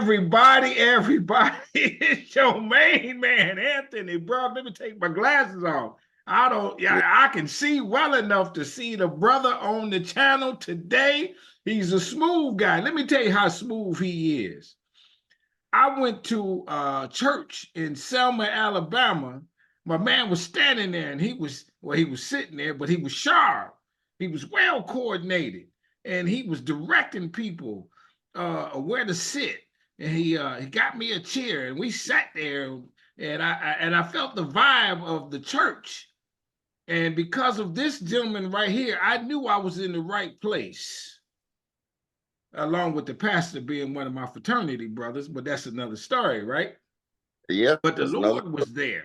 everybody, it's your main man, Anthony, bro. Let me take my glasses off. I can see well enough to see the brother on the channel today. He's a smooth guy. Let me tell you how smooth he is. I went to church in Selma, Alabama. My man was standing there and he was sitting there, but he was sharp. He was well coordinated and he was directing people where to sit. And he got me a chair and we sat there and I felt the vibe of the church. And because of this gentleman right here, I knew I was in the right place, along with the pastor being one of my fraternity brothers, but that's another story, right? Yeah. But the Lord was there.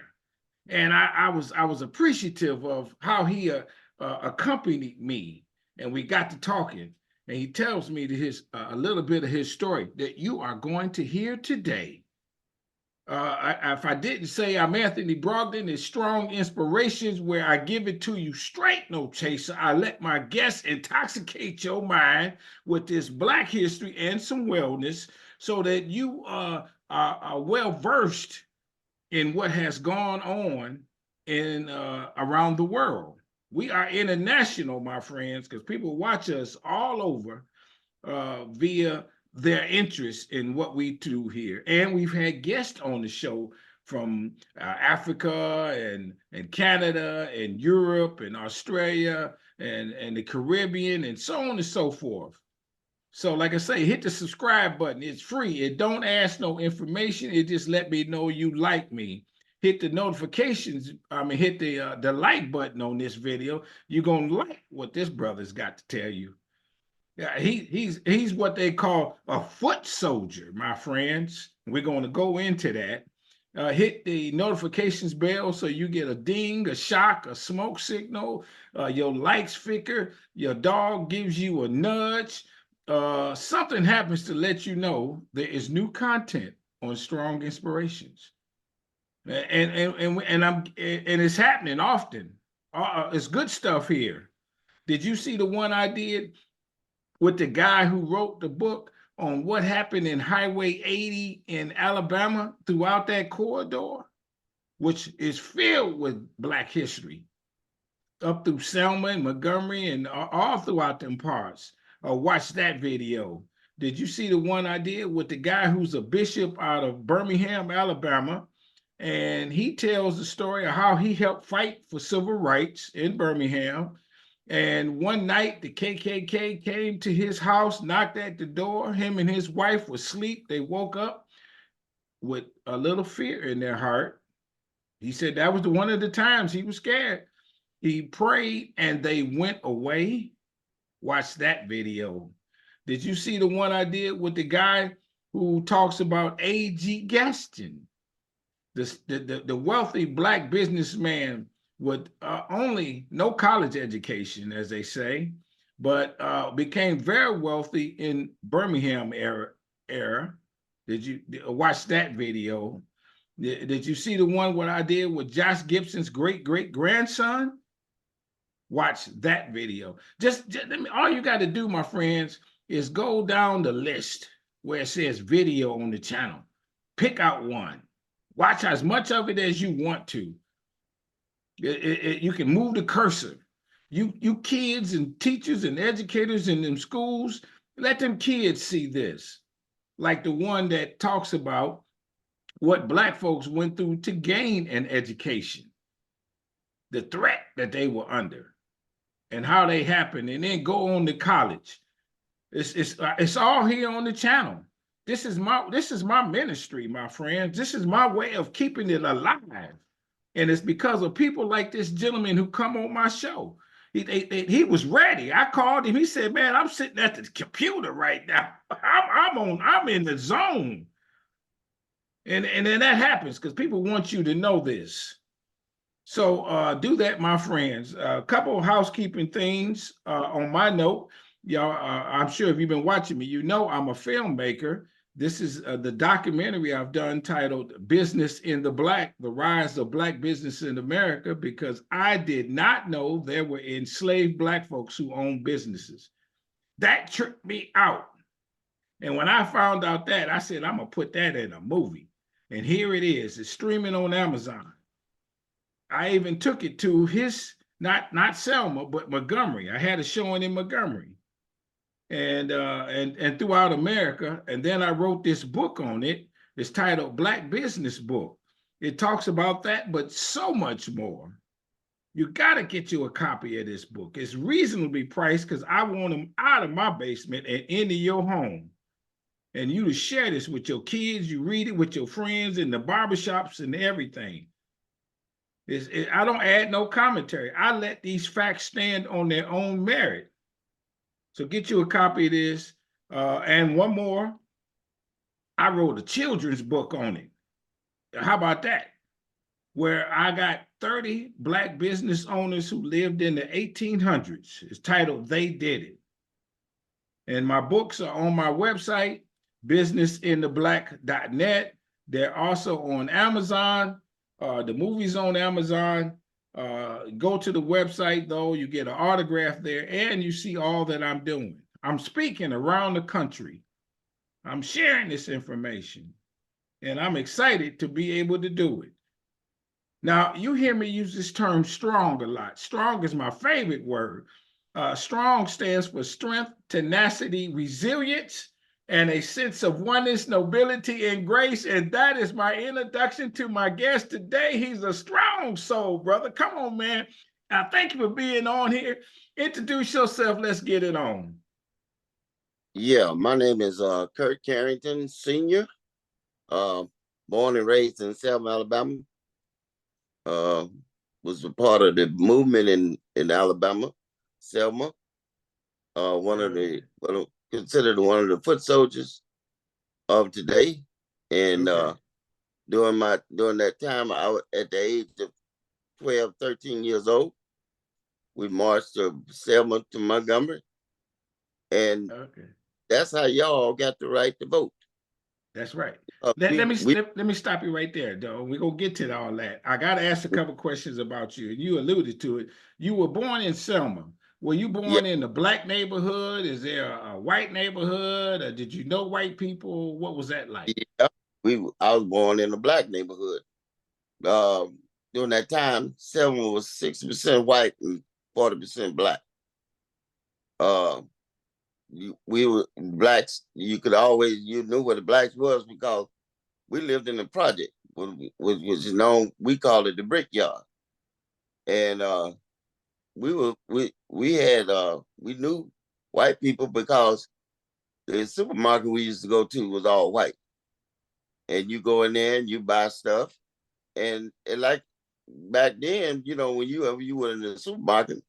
And I was appreciative of how he accompanied me. And we got to talking. And he tells me a little bit of his story that you are going to hear today. If I didn't say I'm Anthony Brogdon, it's Strong Inspirations, where I give it to you straight, no chaser. I let my guests intoxicate your mind with this Black history and some wellness so that you are well versed in what has gone on in around the world. We are international, my friends, because people watch us all over via their interest in what we do here. And we've had guests on the show from Africa and Canada and Europe and Australia and the Caribbean and so on and so forth. So like I say, hit the subscribe button. It's free. It don't ask no information. It just let me know you like me. Hit the notifications. Hit the like button on this video. You're going to like what this brother's got to tell you. Yeah, he's what they call a foot soldier, my friends. We're going to go into that. Hit the notifications bell so you get a ding, a shock, a smoke signal. Your lights flicker. Your dog gives you a nudge. Something happens to let you know there is new content on Strong Inspirations, and it's happening often. It's good stuff here. Did you see the one I did with the guy who wrote the book on what happened in Highway 80 in Alabama throughout that corridor, which is filled with Black history, up through Selma and Montgomery and all throughout them parts? Watch that video. Did you see the one I did with the guy who's a bishop out of Birmingham, Alabama? And he tells the story of how he helped fight for civil rights in Birmingham. And one night, the KKK came to his house, knocked at the door. Him and his wife were asleep. They woke up with a little fear in their heart. He said that was one of the times he was scared. He prayed and they went away. Watch that video. Did you see the one I did with the guy who talks about A.G. Gaston, the wealthy Black businessman with only no college education, as they say, but became very wealthy in Birmingham era. Did you watch that video? Did you see the one what I did with Josh Gibson's great-great-grandson? Watch that video. Just all you got to do, my friends, is go down the list where it says video on the channel. Pick out one. Watch as much of it as you want to. You can move the cursor. You kids and teachers and educators in them schools, let them kids see this. Like the one that talks about what Black folks went through to gain an education, the threat that they were under, and how they happened, and then go on to college. It's all here on the channel. This is my ministry, my friends. This is my way of keeping it alive. And it's because of people like this gentleman who come on my show. He was ready. I called him. He said, "Man, I'm sitting at the computer right now. I'm in the zone." And then that happens because people want you to know this. So do that, my friends. A couple of housekeeping things on my note. Y'all, I'm sure if you've been watching me, you know I'm a filmmaker. This is the documentary I've done titled Business in the Black, The Rise of Black Business in America, because I did not know there were enslaved Black folks who owned businesses. That tripped me out. And when I found out that, I said, I'm going to put that in a movie. And here it is. It's streaming on Amazon. I even took it to his, not Selma, but Montgomery. I had a showing in Montgomery and throughout America. And then I wrote this book on it. It's titled Black Business Book. It talks about that, but so much more. You got to get you a copy of this book. It's reasonably priced because I want them out of my basement and into your home. And you to share this with your kids. You read it with your friends in the barbershops and everything. I don't add no commentary. I let these facts stand on their own merit. So get you a copy of this. And one more, I wrote a children's book on it. How about that? Where I got 30 Black business owners who lived in the 1800s. It's titled They Did It. And my books are on my website, businessintheblack.net. They're also on Amazon. The movie's on Amazon. Go to the website, though. You get an autograph there, and you see all that I'm doing. I'm speaking around the country. I'm sharing this information, and I'm excited to be able to do it. Now, you hear me use this term strong a lot. Strong is my favorite word. Strong stands for strength, tenacity, resilience, and a sense of oneness, nobility, and grace. And that is my introduction to my guest today. He's a strong soul, brother. Come on, man. Thank you for being on here. Introduce yourself. Let's get it on. Yeah, my name is Kirk Carrington, Sr., born and raised in Selma, Alabama. Was a part of the movement in Alabama, Selma. Considered one of the foot soldiers of today. And during that time, I was at the age of 12, 13 years old. We marched to Selma to Montgomery. And that's how y'all got the right to vote. That's right. Let me stop you right there, though. We're going to get to all that. I got to ask a couple questions about you. You alluded to it. You were born in Selma. Were you born in a Black neighborhood? Is there a white neighborhood? Or did you know white people? What was that like? Yeah, I was born in a Black neighborhood. During that time, Selma was 60% white and 40% Black. We were Blacks. You knew what the Blacks was because we lived in the project, which was known. We called it the brickyard, and we knew white people because the supermarket we used to go to was all white, and you go in there and you buy stuff, and like back then, when you were in the supermarket,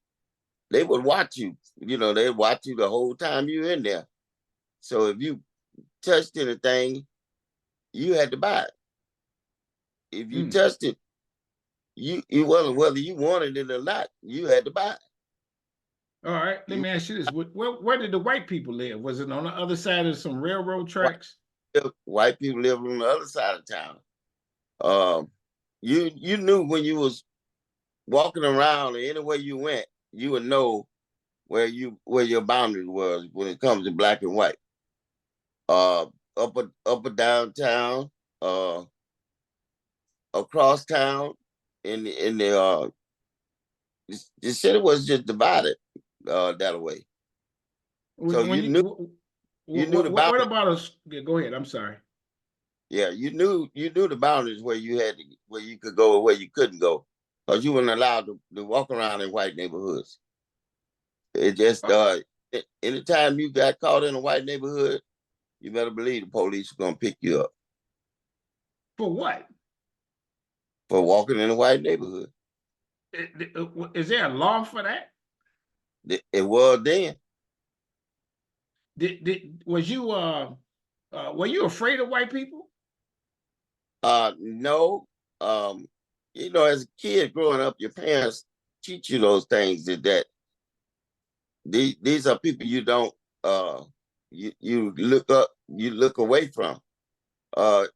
they would watch you. They'd watch you the whole time you were in there. So if you touched anything, you had to buy it. If you touched it, you wasn't, whether you wanted it or not, you had to buy it. All right, let me ask you this: where did the white people live? Was it on the other side of some railroad tracks? White people lived on the other side of town. You knew when you was walking around or anywhere you went, you would know where your boundary was when it comes to Black and white. Up or downtown, across town, in the city was just divided that way. So you knew the boundaries. What about us? Go ahead. I'm sorry. Yeah, you knew the boundaries where you could go or where you couldn't go, because you weren't allowed to walk around in white neighborhoods. It just anytime you got caught in a white neighborhood, you better believe the police are gonna pick you up. For what? For walking in a white neighborhood. Is there a law for that? It was then. Were you afraid of white people? No. As a kid growing up, your parents teach you those things that these are people you don't you look away from.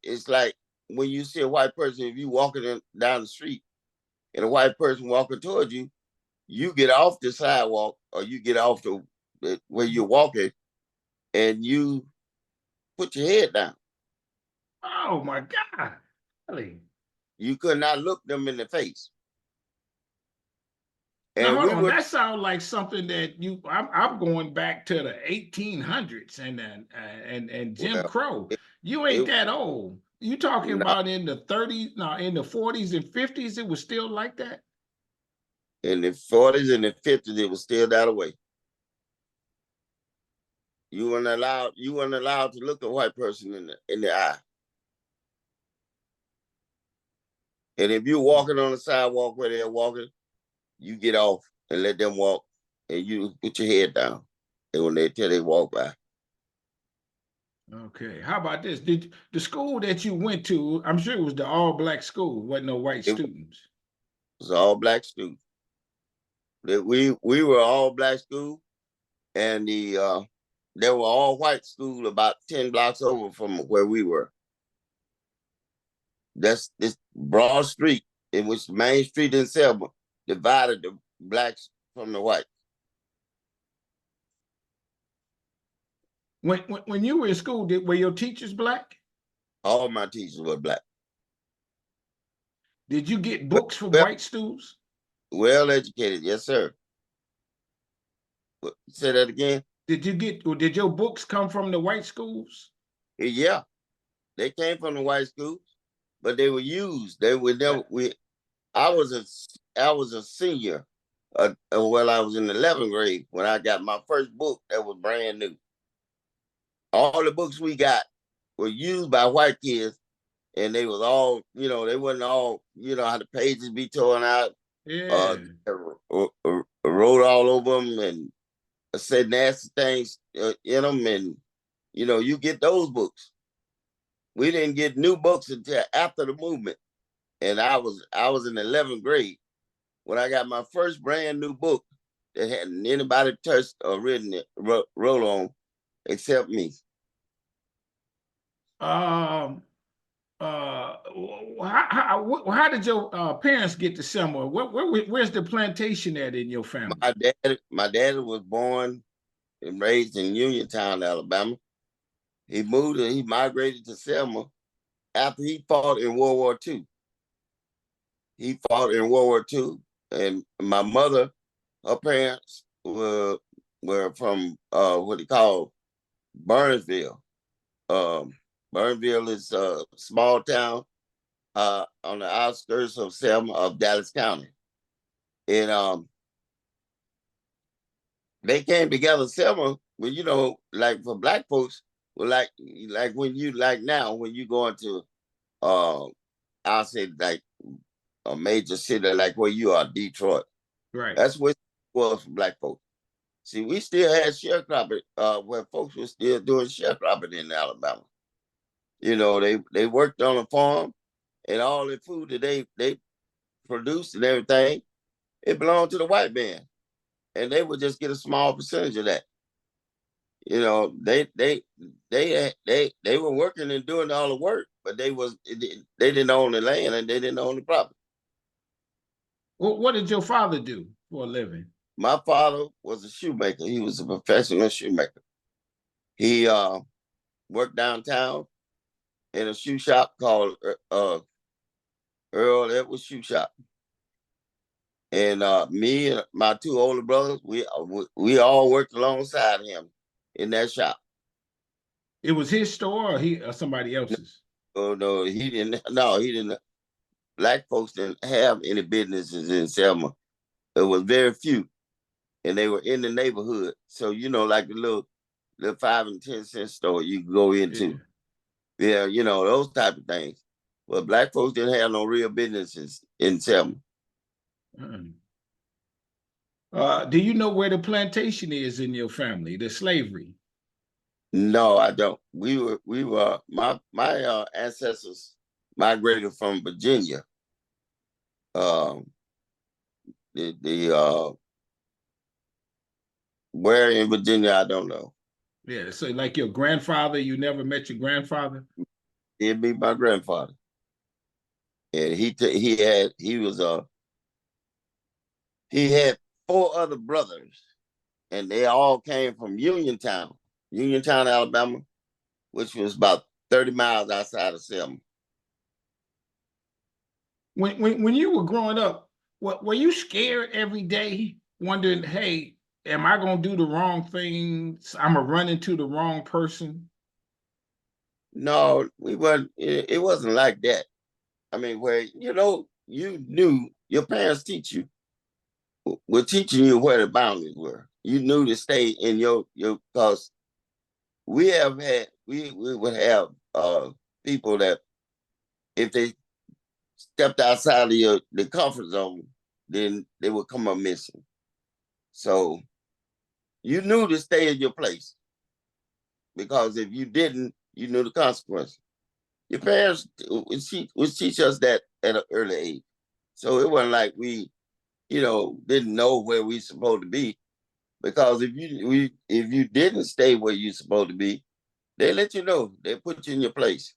It's like when you see a white person, if you walking down the street and a white person walking towards you, you get off the sidewalk or you get off where you're walking, and you put your head down. Oh my God. Really? You could not look them in the face. Now And hold we on. were That sounds like something that I'm going back to the 1800s and Jim well, Crow. it, You ain't it that old. You talking not about in the 30s, no, in the 40s and 50s, it was still like that? in the 40s and the 50s, it was still that way. You weren't allowed to look a white person in the eye. And if you're walking on the sidewalk where they're walking, you get off and let them walk, and you put your head down. And when they walk by, Okay. How about this? Did the school that you went to, I'm sure it was the all black school, wasn't no white it students. was all black students. That we were all black school, and there were all white school about 10 blocks over from where we were. That's this broad street in which Main Street in Selma divided the blacks from the whites. When you were in school, were your teachers black? All my teachers were black. Did you get books from Well, white students? well educated, yes, sir. Say that again. Did your books come from the white schools? Yeah, they came from the white schools, but they were used. They were never. I was a senior. Well, I was in the 11th grade when I got my first book that was brand new. All the books we got were used by white kids, and they was all, they wasn't all, how the pages be torn out, Yeah. wrote all over them and said nasty things in them, and you get those books. We didn't get new books until after the movement, and I was in 11th grade when I got my first brand new book that hadn't anybody touched or written it, wrote on, except me. Um. How did your parents get to Selma? Where's the plantation at in your family? My dad was born and raised in Uniontown, Alabama. He moved and he migrated to Selma after he fought in World War II. He fought in World War II, and my mother, her parents were from what they call Burnsville. Um, Burnsville is a small town on the outskirts of Selma of Dallas County, and they came together. Selma, well, like for black folks, well, like when you like now when you go into uh, I'll say like a major city like where you are, Detroit. Right. That's what it was for black folks. See, we still had sharecropping, where folks were still doing sharecropping in Alabama. They worked on a farm, and all the food that they produced and everything, it belonged to the white man, and they would just get a small percentage of that. They were working and doing all the work, but they didn't own the land and they didn't own the property. What did your father do for a living? My father was a shoemaker. He was a professional shoemaker. He worked downtown in a shoe shop called Earl Edwards Shoe Shop. And me and my two older brothers, we all worked alongside him in that shop. It was his store or he or somebody else's? Oh no, he didn't. No, he didn't. Black folks didn't have any businesses in Selma. There was very few, and they were in the neighborhood. So like the little 5 and 10 cent store you could go Yeah. into. Yeah, those type of things. But black folks didn't have no real businesses in Selma. Uh-uh. Do you know where the plantation is in your family, the slavery? No, I don't. We were my ancestors migrated from Virginia. Um, the where in Virginia I don't know. Yeah, so like your grandfather, you never met your grandfather? It'd be my grandfather, and he had four other brothers, and they all came from Uniontown, Alabama, which was about 30 miles outside of Selma. When you were growing up, were you scared every day, wondering, hey, am I gonna do the wrong things? I'm gonna run into the wrong person? No, we weren't. It wasn't like that. I mean, where you knew your parents were teaching you where the boundaries were. You knew to stay in your because we would have people that if they stepped outside of the comfort zone, then they would come up missing. So you knew to stay in your place because if you didn't, you knew the consequence. Your parents would teach us that at an early age. So it wasn't like we, didn't know where we supposed to be. Because if you didn't stay where you supposed to be, they let you know. They put you in your place.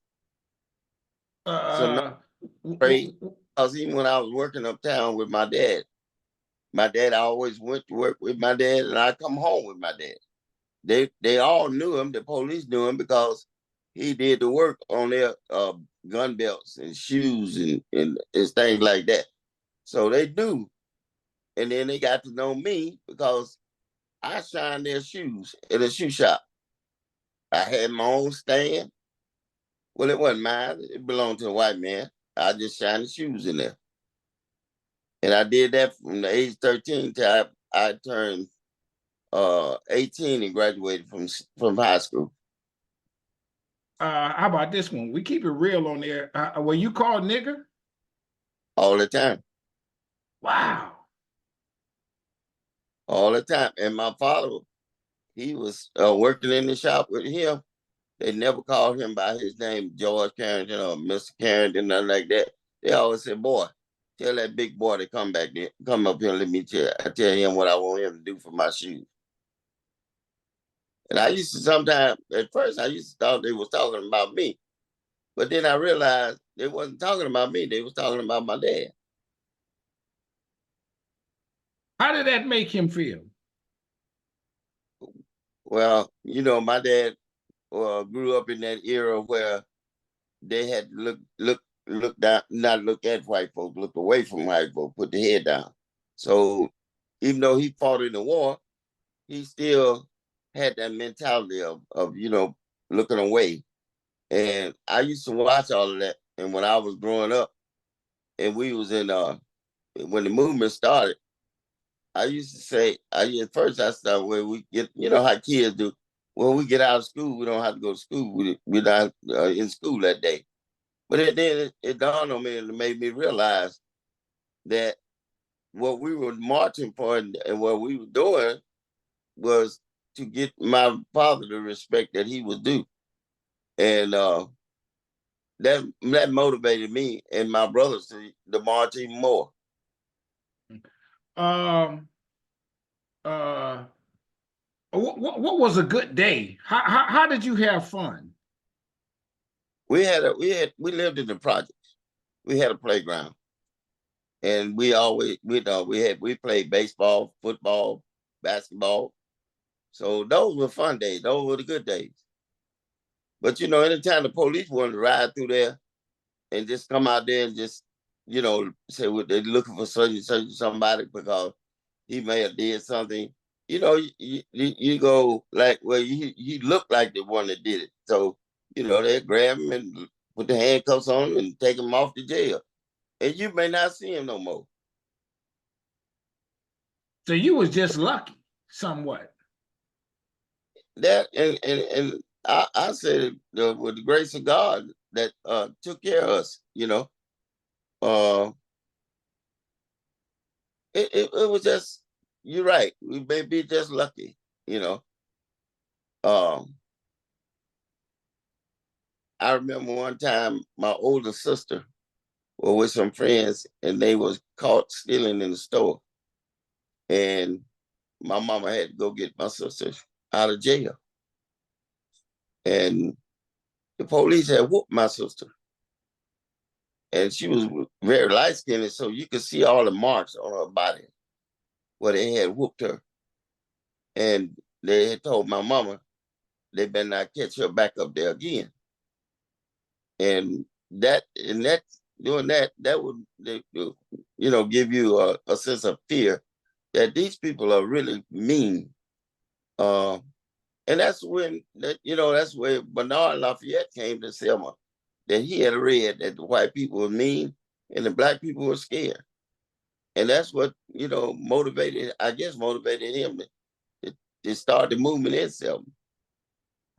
So no Uh, afraid. Because even when I was working uptown with my dad, I always went to work with my dad, and I come home with my dad. They all knew him. The police knew him because he did the work on their gun belts and shoes and things like that. So they knew. And then they got to know me because I shined their shoes at a shoe shop. I had my own stand. Well, it wasn't mine. It belonged to a white man. I just shined the shoes in there. And I did that from the age 13 till I turned 18 and graduated from high school. how about this one? We keep it real on there. Were you called nigger? All the time. Wow. All the time. And my father, he was working in the shop with him. They never called him by his name, George Carrington or Mr. Carrington, nothing like that. They always said, boy, tell that big boy to come back there, come up here and let me tell him what I want him to do for my shoes. And I used to sometimes, at first, I used to thought they was talking about me. But then I realized they wasn't talking about me. They was talking about my dad. How did that make him feel? Well, my dad grew up in that era where they had to look down, not look at white folks, look away from white folks, put the head down. So even though he fought in the war, he still had that mentality of looking away. And I used to watch all of that. And when I was growing up, and we was in when the movement started, I used to say, at first I started where we get, how kids do. When we get out of school, we don't have to go to school. We're not in school that day. But then it dawned on me and it made me realize that what we were marching for and what we were doing was to get my father the respect that he was due. And that motivated me and my brothers to march even more. Um, uh, what was a good day? How did you have fun? We lived in the projects. We had a playground. And we played baseball, football, basketball. So those were fun days. Those were the good days. But anytime the police wanted to ride through there and just come out there and just, say they're looking for such somebody because he may have did something, you go like, well, he looked like the one that did it. So, they grab him and put the handcuffs on him and take him off to jail. And you may not see him no more. So you was just lucky, somewhat. That and I said with the grace of God that took care of us, uh, it was just, you're right. We may be just lucky, Um, I remember one time my older sister was with some friends and they was caught stealing in the store, and my mama had to go get my sister out of jail, and the police had whooped my sister. And she was very light skinned, so you could see all the marks on her body where they had whooped her. And they had told my mama they better not catch her back up there again. And that doing that would give you a sense of fear that these people are really mean. Uh, and that's that's where Bernard Lafayette came to Selma. That he had read that the white people were mean and the black people were scared. And that's what, motivated him to start the movement in Selma.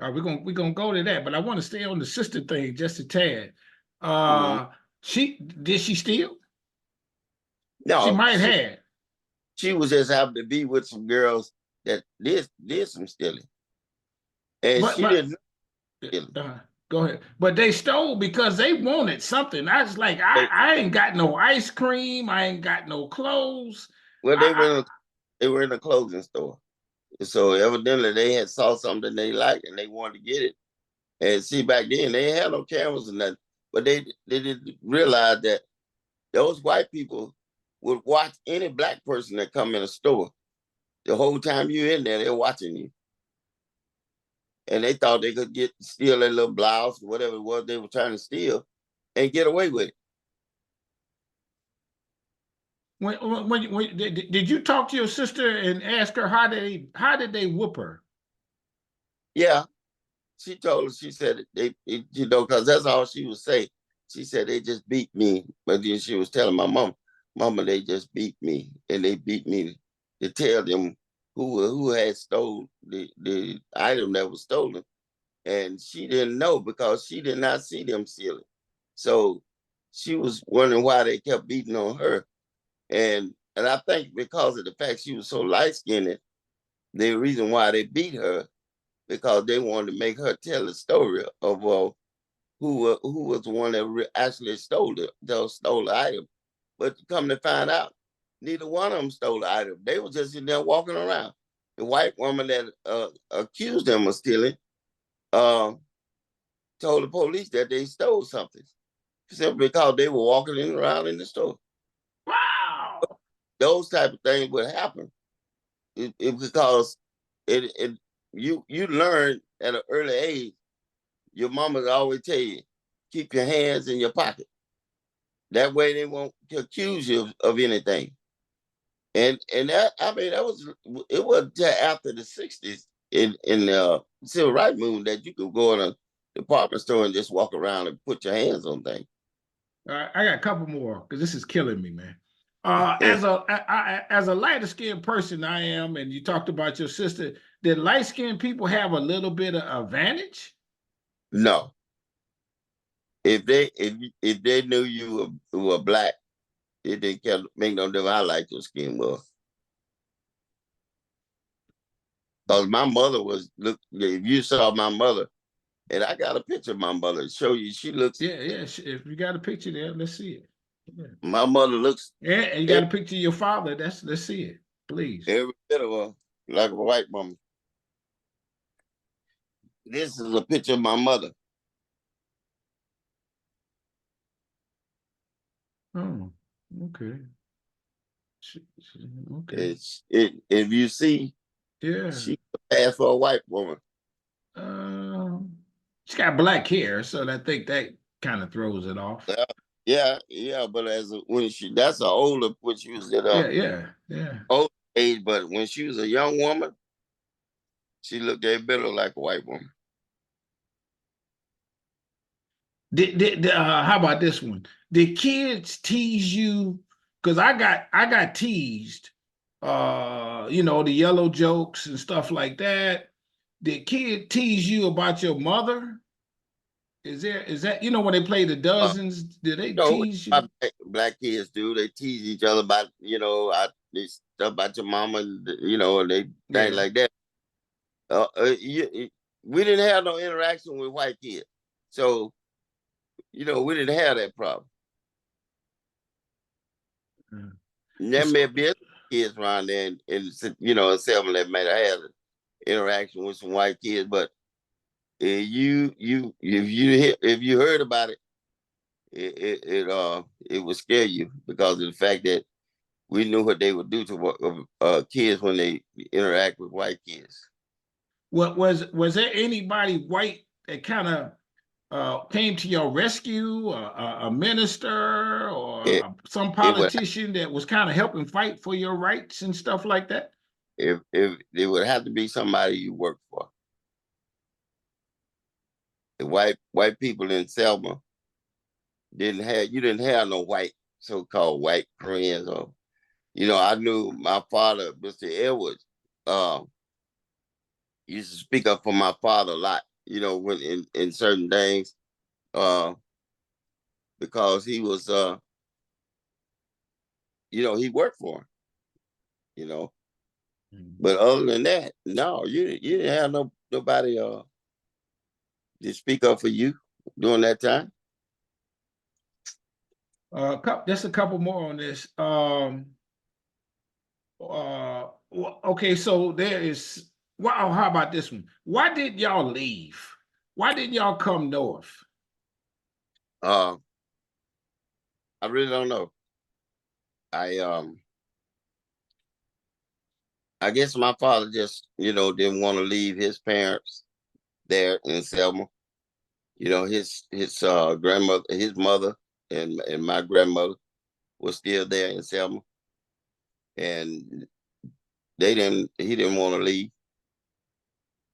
All right, we're gonna go to that, but I want to stay on the sister thing just a tad. Mhm. She steal? She No, might have. she was just happy to be with some girls that did some stealing. And But she but didn't steal. go ahead. But they stole because they wanted something. I was like, I ain't got no ice cream. I ain't got no clothes. Well, I they were in a clothing store. So evidently they had saw something they liked and they wanted to get it. And see, back then they had no cameras and nothing. But they didn't realize that those white people would watch any black person that come in a store. The whole time you're in there, they're watching you. And they thought they could steal their little blouse, whatever it was they were trying to steal, and get away with it. when did you talk to your sister and ask her how did they whoop her? Yeah, she told us, she said, because that's all she would say. She said, they just beat me. But then she was telling my mama, they just beat me. And they beat me to tell them who had stole the item that was stolen. And she didn't know because she did not see them steal it. So she was wondering why they kept beating on her. And I think because of the fact she was so light-skinned, the reason why they beat her, because they wanted to make her tell the story of who was the one that actually stole the item. But come to find out, neither one of them stole the item. They were just in there walking around. The white woman that accused them of stealing uh, told the police that they stole something simply because they were walking around in the store. Wow. Those type of things would happen because it you learn at an early age. Your mama always tell you, keep your hands in your pocket. That way they won't accuse you of anything. And that, I mean, it was after the 60s in the civil rights movement that you could go in a department store and just walk around and put your hands on things. I got a couple more because this is killing me, man. As a lighter skinned person I am, and you talked about your sister, did light skinned people have a little bit of advantage? No, if they knew you were black, it didn't care, make no difference how light your skin was. Because my mother look. If you saw my mother, and I got a picture of my mother to show you, she looks. Yeah, yeah. If you got a picture there, let's see it. Yeah. My mother looks. Yeah, and you got a picture of your father. Let's see it, please. Every bit of her like a white woman. This is a picture of my mother. Oh, okay. Okay. If you see, Yeah. she passed for a white woman. Um, she's got black hair, so I think that kind of throws it off. Yeah, but that's an older, when she was at Yeah, yeah, yeah. old age, but when she was a young woman, she looked a bit like a white woman. How about this one? Did kids tease you? Because I got teased. The yellow jokes and stuff like that. Did kid tease you about your mother? Is that when they play the Uh, dozens? Did they you know, tease you? black kids do. They tease each other about, this stuff about your mama, and they things Yeah. like that. We didn't have no interaction with white kids, so we didn't have that problem. Mm. There may So, be kids around there, in Selma that might have had an interaction with some white kids, but if you heard about it, it would scare you because of the fact that we knew what they would do to kids when they interact with white kids. What was there anybody white that kind of came to your rescue, a minister or It some it would politician that was kind of helping fight for your rights and stuff like that? if it would have to be somebody you work for. The white people in Selma didn't have no white so-called white friends. Or I knew my father, Mr. Edwards, used to speak up for my father a lot, when in certain things, uh because he was he worked for him, you know but other than that, no, you didn't have nobody to speak up for you during that time. Just a couple more on this. Okay, so there is. Wow, how about this one? Why did y'all leave? Why didn't y'all come north? uh I really don't know. I I guess my father just, didn't want to leave his parents there in Selma. His grandmother, his mother, and my grandmother was still there in Selma, and he didn't want to leave.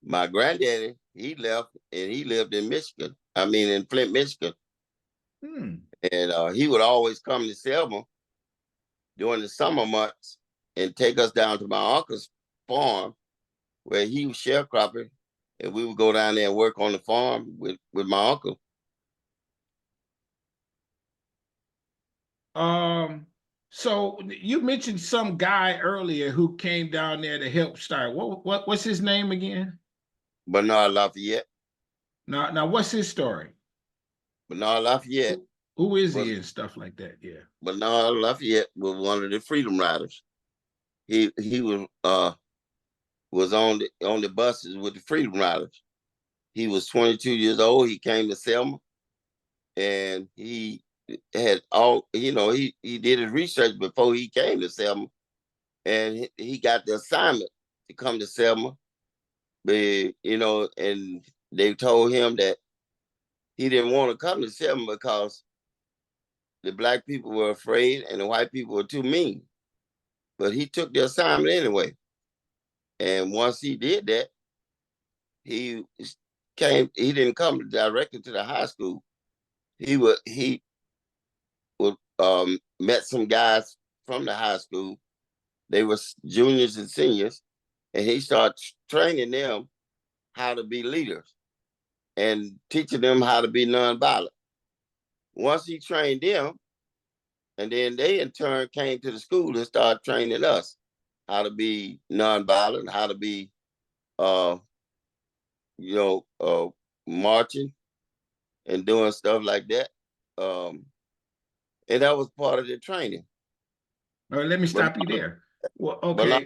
My granddaddy, he left and he lived in Michigan. I mean, in Flint, Michigan, Hmm. and he would always come to Selma during the summer months and take us down to my uncle's farm where he was sharecropping, and we would go down there and work on the farm with my uncle. Um, so you mentioned some guy earlier who came down there to help start. What's his name again? Bernard Lafayette. Now what's his story? Bernard Lafayette Who is was he and stuff like that? Yeah. Bernard Lafayette was one of the Freedom Riders. He was on the buses with the Freedom Riders. He was 22 years old. He came to Selma, and he had he did his research before he came to Selma, and he got the assignment to come to Selma. But and they told him that he didn't want to come to Selma because the black people were afraid and the white people were too mean. But he took the assignment anyway. And once he did that, he he didn't come directly to the high school. He would met some guys from the high school. They were juniors and seniors, and he started training them how to be leaders and teaching them how to be nonviolent. Once he trained them, and then they in turn came to the school and started training us how to be nonviolent, how to be uh, you know, uh, marching and doing stuff like that. Um, and that was part of the training. Let me But stop you there. Well, but okay.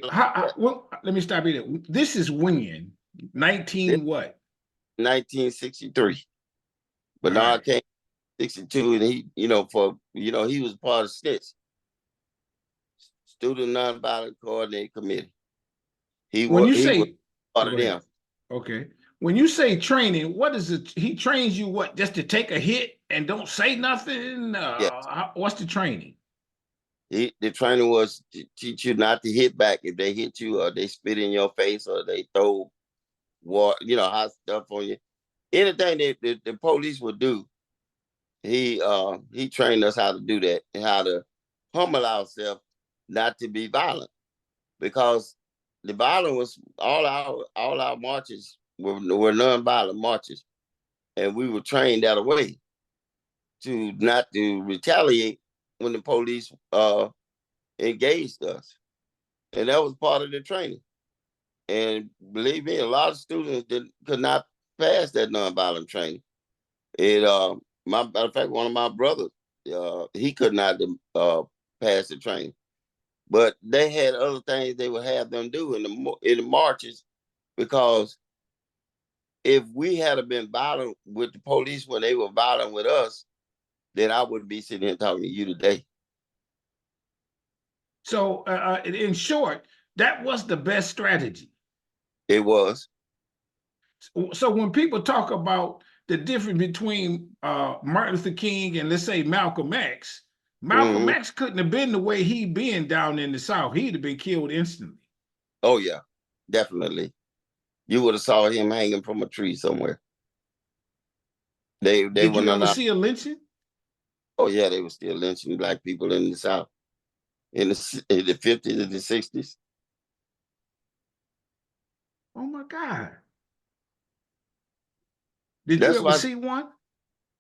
Let me stop you there. This is when 19 what? 1963. All Bernard right. came 62, and he was part of SNITS, Student Nonviolent Coordinating Committee. When you He was say, part oh, of go ahead. them. Okay. When you say training, what is it? He trains you what? Just to take a hit and don't say nothing? Yeah. What's the training? The training was to teach you not to hit back if they hit you or they spit in your face or they throw water, hot stuff on you. Anything that the police would do, he trained us how to do that and how to humble ourselves, not to be violent, because the violence was all our marches were non-violent marches, and we were trained that way to not to retaliate when the police engaged us, and that was part of the training. And believe me, a lot of students could not pass that nonviolent training. It matter of fact, one of my brothers, he could not pass the training, but they had other things they would have them do in the marches, because if we had been violent with the police when they were violent with us, then I wouldn't be sitting here talking to you today. So, in short, that was the best strategy. It was. So when people talk about the difference between Martin Luther King and let's say Malcolm X, Malcolm Mhm. X couldn't have been the way he been down in the South. He'd have been killed instantly. Oh yeah, definitely. You would have saw him hanging from a tree somewhere. They Did were you not ever allowed. see a lynching? Oh yeah, they were still lynching black people in the South in the 50s and the 60s. Oh my God. Did you That's ever why see one?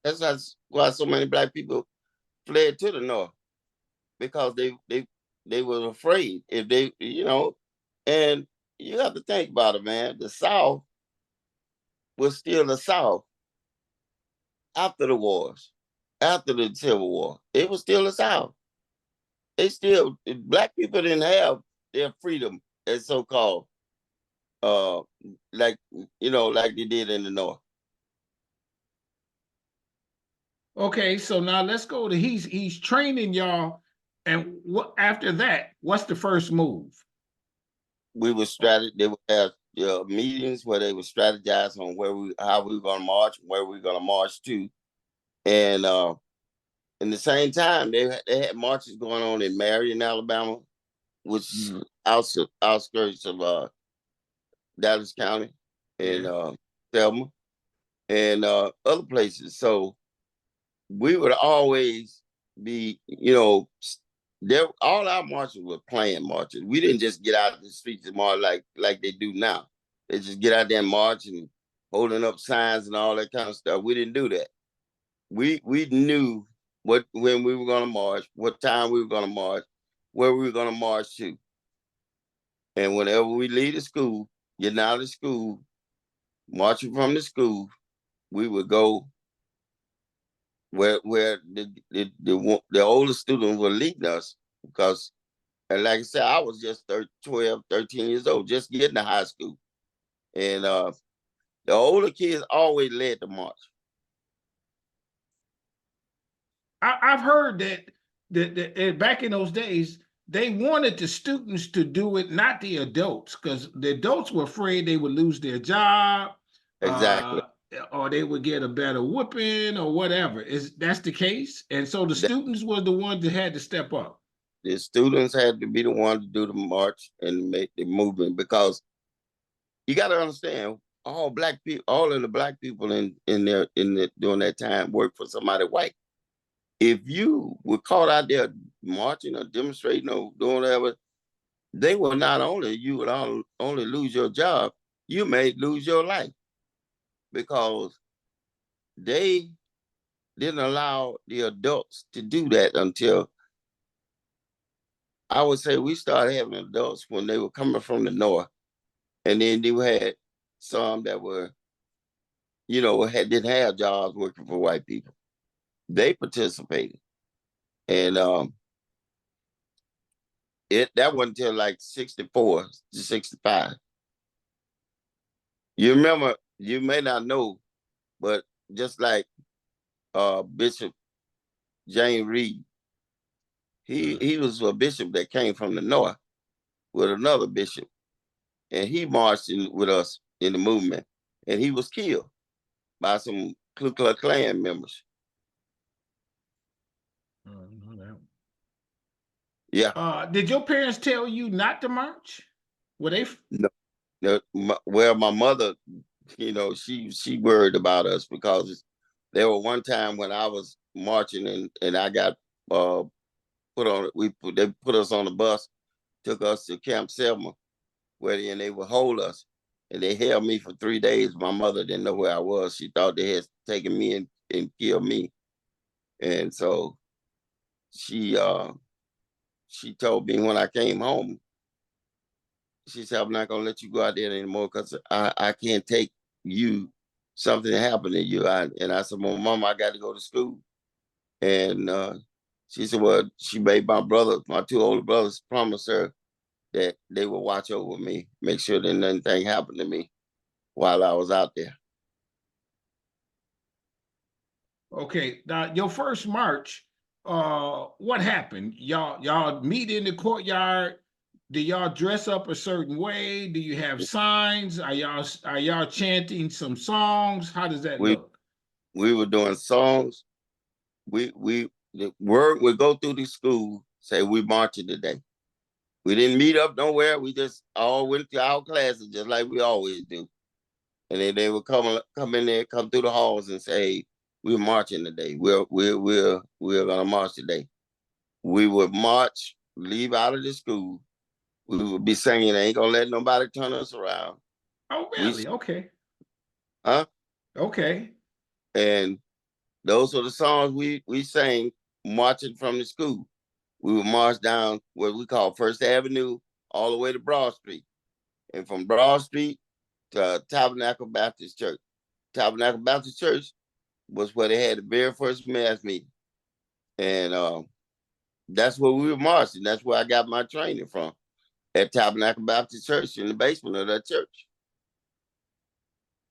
that's why so many black people fled to the North, because they were afraid if they, and you have to think about it, man. The South was still the South after the wars, after the Civil War. It was still the South. They still, black people didn't have their freedom as so called, uh like like they did in the North. Okay, so now let's go to he's training y'all, and what after that? What's the first move? We would they would have meetings where they would strategize on how we were gonna march, where we were gonna march to. And in the same time, they had marches going on in Marion, Alabama, which is outskirts of Dallas County, and Yeah. Selma, and other places. So we would always be, there. All our marches were planned marches. We didn't just get out the streets and march like they do now. They just get out there and march and holding up signs and all that kind of stuff. We didn't do that. We knew when we were going to march, what time we were going to march, where we were going to march to, and whenever we leave the school, getting out of school, marching from the school, we would go where the older students were leading us, because, and like I said, I was just 12, 13 years old, just getting to high school. And the older kids always led the march. I've heard that back in those days, they wanted the students to do it, not the adults, because the adults were afraid they would lose their job, Exactly. uh, or they would get a better whooping or whatever. That's the case? And so the That students were the ones that had to step up. the students had to be the one to do the march and make the movement, because you got to understand, all of the black people during that time worked for somebody white. If you were caught out there marching or demonstrating or doing whatever, they will not only you would only lose your job, you may lose your life, because they didn't allow the adults to do that until, I would say, we started having adults when they were coming from the North, and then you had some that were, didn't have jobs working for white people. They participated, and that wasn't until like 64 to 65. You remember? You may not know, but just like Bishop James Reed, he was a bishop that came from the North with another bishop, and he marched with us in the movement, and he was killed by some Ku Klux Klan members. Yeah. Did your parents tell you not to march? Were they? No, no, well, my mother, she worried about us, because there were one time when I was marching, and I got uh, put on. They put us on the bus, took us to Camp Selma, where they would hold us, and they held me for 3 days. My mother didn't know where I was. She thought they had taken me and killed me, and so she told me when I came home, she said, "I'm not gonna let you go out there anymore, because I can't take you, something happened to you." And I said, "Well, Mom, I got to go to school." And she said, "Well," she made my two older brothers, promise her that they would watch over me, make sure that nothing happened to me while I was out there. Okay, now your first march, what happened? Y'all meet in the courtyard. do y'all dress up a certain way? Do you have signs? Are y'all chanting some songs? How does that We look? we were doing songs. We the word would go through the school, say we marching today. We didn't meet up nowhere. We just all went to our classes just like we always do. And then they would come in there, come through the halls and say, hey, we're marching today. We're gonna march today. We would march, leave out of the school. We would be singing, ain't gonna let nobody turn us around. Oh, We really? Okay. huh? Okay. And those are the songs we sang marching from the school. We would march down what we call First Avenue all the way to Broad Street. And from Broad Street to Tabernacle Baptist Church. Tabernacle Baptist Church was where they had the very first mass meeting. And that's where we were marching. That's where I got my training from, at Tabernacle Baptist Church in the basement of that church.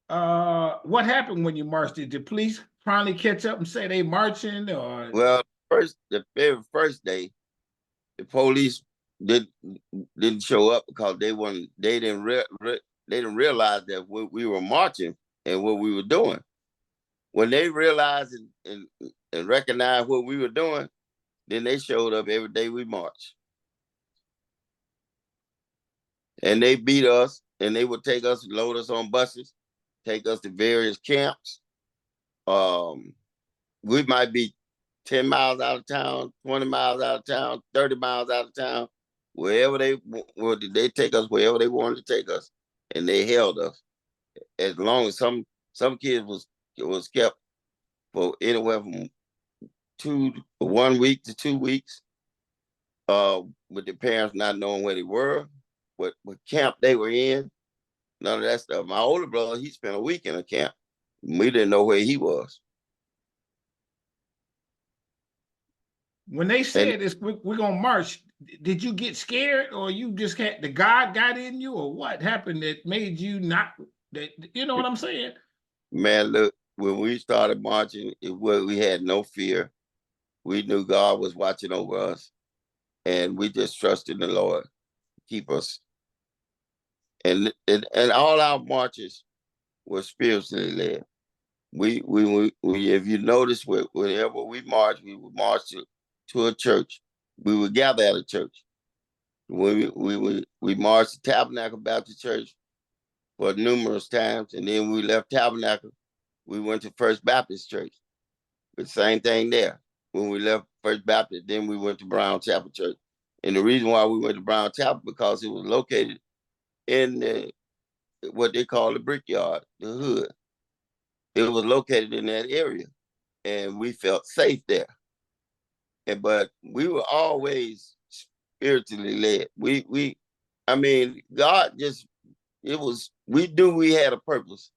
What happened when you marched? Did the police finally catch up and say they marching or Well, the very first day, the police did, didn't show up because they didn't realize that we were marching and what we were doing. When they realized and recognized what we were doing, then they showed up every day we marched. And they beat us, and they would take us, load us on buses, take us to various camps. We might be 10 miles out of town, 20 miles out of town, 30 miles out of town, wherever they take us, wherever they wanted to take us. And they held us. As long as some kids was kept for anywhere from 1 week to 2 weeks, with the parents not knowing where they were, what camp they were in, none of that stuff. My older brother, he spent a week in a camp. We didn't know where he was. when they And said this, we're gonna march? Did you get scared, or you just had the God got in you, or what happened that made you not? That you know what I'm saying? man, look, when we started marching, we had no fear. We knew God was watching over us, and we just trusted the Lord to keep us. And all our marches were spiritually led. We if you notice, whenever we marched, we would march to a church. We would gather at a church. We marched to Tabernacle Baptist Church for numerous times, and then we left Tabernacle. We went to First Baptist Church. The same thing there. When we left First Baptist, then we went to Brown Chapel Church. And the reason why we went to Brown Chapel, because it was located in what they call the brickyard, the hood. It was located in that area, and we felt safe there. But we were always spiritually led. I mean, God just, we knew we had a purpose,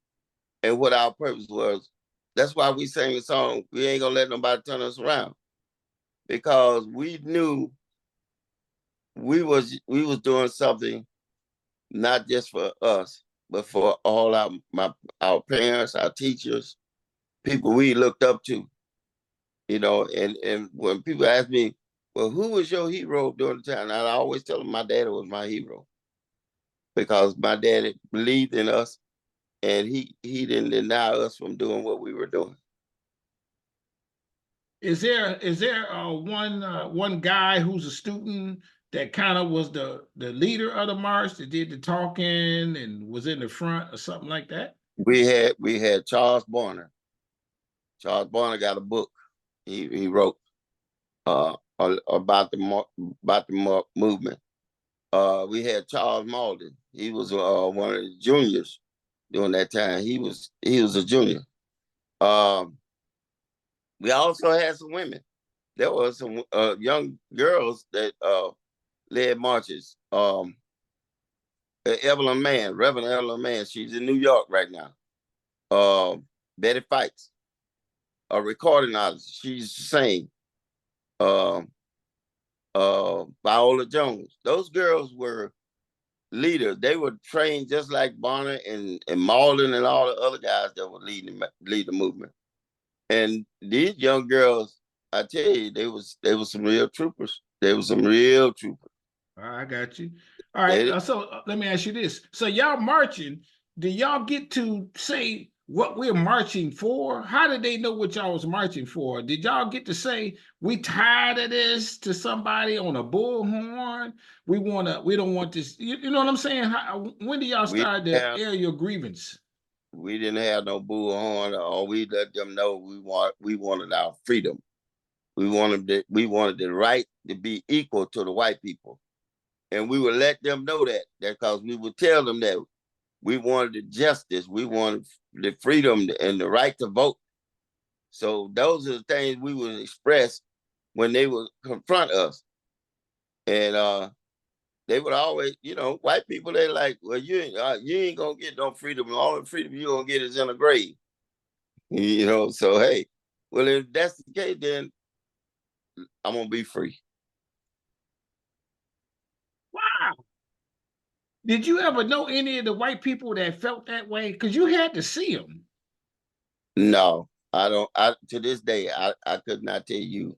and what our purpose was. That's why we sang the song, we ain't gonna let nobody turn us around, because we knew we was doing something not just for us, but for all our parents, our teachers, people we looked up to, and when people ask me, well, who was your hero during the time? And I always tell them my daddy was my hero, because my daddy believed in us, and he didn't deny us from doing what we were doing. Is there one guy who's a student that kind of was the leader of the march, that did the talking and was in the front or something like that? We had Charles Bonner. Charles Bonner got a book he wrote about the movement. We had Charles Malden. He was one of the juniors during that time. He was a junior. Um, we also had some women. There were some young girls that led marches. Evelyn Mann, Reverend Evelyn Mann, she's in New York right now. Betty Fikes, a recording artist, she's sang. Viola Jones. Those girls were leaders. They were trained just like Bonner and Malden and all the other guys that were lead the movement. And these young girls, I tell you, they was some real troopers. They were some real troopers. I got you. All right. They, So let me ask you this. So y'all marching, do y'all get to say what we're marching for? How did they know what y'all was marching for? Did y'all get to say we tired of this to somebody on a bullhorn? We don't want this. You know what I'm saying? When do y'all we start to have air your grievance? we didn't have no bullhorn, or we let them know we wanted our freedom. We wanted the right to be equal to the white people, and we would let them know that because we would tell them that we wanted the justice, we wanted the freedom and the right to vote. So those are the things we would express when they would confront us, and they would always, white people, they like, well, you ain't gonna get no freedom. All the freedom you're gonna get is in a grave. So hey, well, if that's the case, then I'm gonna be free. Wow. Did you ever know any of the white people that felt that way? Because you had to see them. No, I don't. I to this day, I could not tell you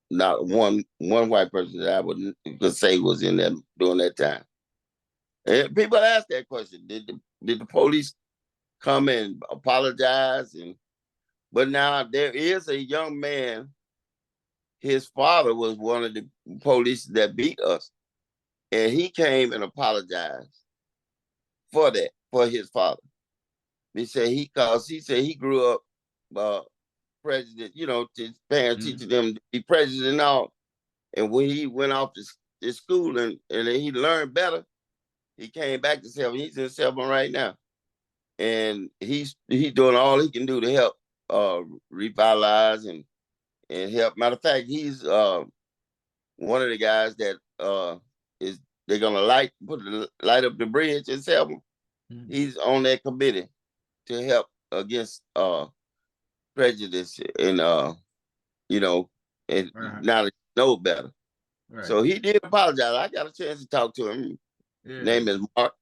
not one white person that I could say was in that during that time. And people ask that question: did the police come and apologize? But now there is a young man. His father was one of the police that beat us, and he came and apologized for that for his father. He said he grew up uh, president. His parents teaching them to be president and all. And when he went off to school and he learned better, he came back to Selma. He's in Selma right now, and he's doing all he can do to help revitalize and help. Matter of fact, he's one of the guys that is they're gonna light up the bridge in Selma. He's on that committee to help against prejudice and you know and now they know better. Right. So he did apologize. I got a chance to talk to him. Yeah. His name is Mark.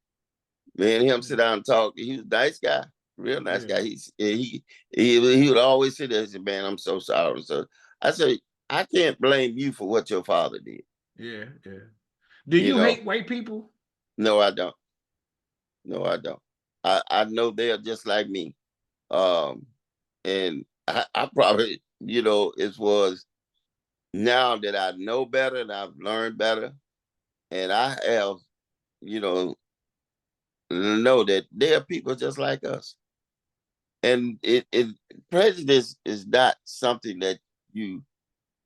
Me and him sit down and talk. He was a nice guy, real nice guy. He would always say that. He said, "Man, I'm so sorry." So I said, "I can't blame you for what your father did." Yeah, yeah. Do You you know, hate white people? no, I don't. No, I don't. I know they're just like me. And I probably, it was now that I know better and I've learned better, and I have, you know that there are people just like us. And prejudice is not something that you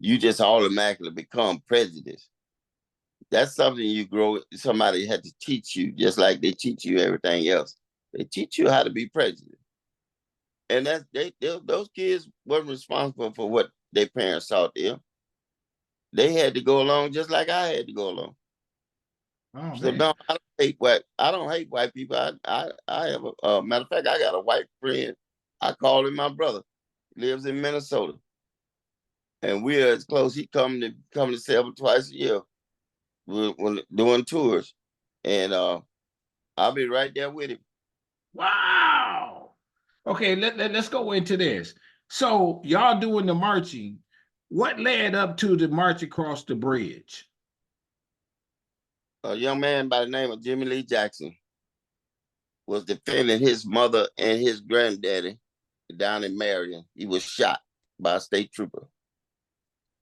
just automatically become prejudice. That's something you grow. Somebody had to teach you, just like they teach you everything else. They teach you how to be prejudiced, and those kids weren't responsible for what their parents taught them. They had to go along just like I had to go along. Oh So man. no, I don't hate white. I don't hate white people. I have a matter of fact. I got a white friend. I call him my brother. He lives in Minnesota, and we're as close. He come to Selma twice a year when doing tours, and I'll be right there with him. Wow. Okay, let's go into this. So y'all doing the marching. What led up to the march across the bridge? A young man by the name of Jimmy Lee Jackson was defending his mother and his granddaddy down in Marion. He was shot by a state trooper.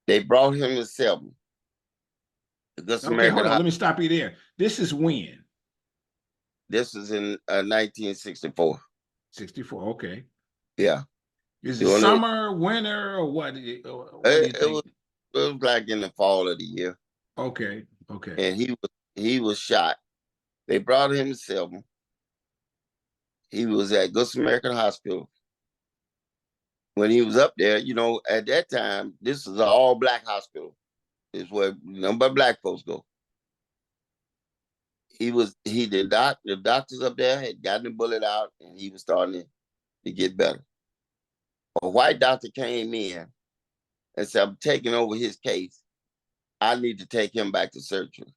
They brought him to Selma. The Good Okay, Samaritan hold on. Hospital. Let me stop you there. This is when? This was in 1964. 64. Okay. Yeah. Is it Doing it, summer, winter, or what? What do you it, it think? was it was like in the fall of the year. Okay. Okay. And he was shot. They brought him to Selma. He was at Good Samaritan Hospital. When he was up there, at that time, this was an all black hospital. Is where none but black folks go. The doctors up there had gotten the bullet out and he was starting to get better. A white doctor came in and said, "I'm taking over his case. I need to take him back to surgery."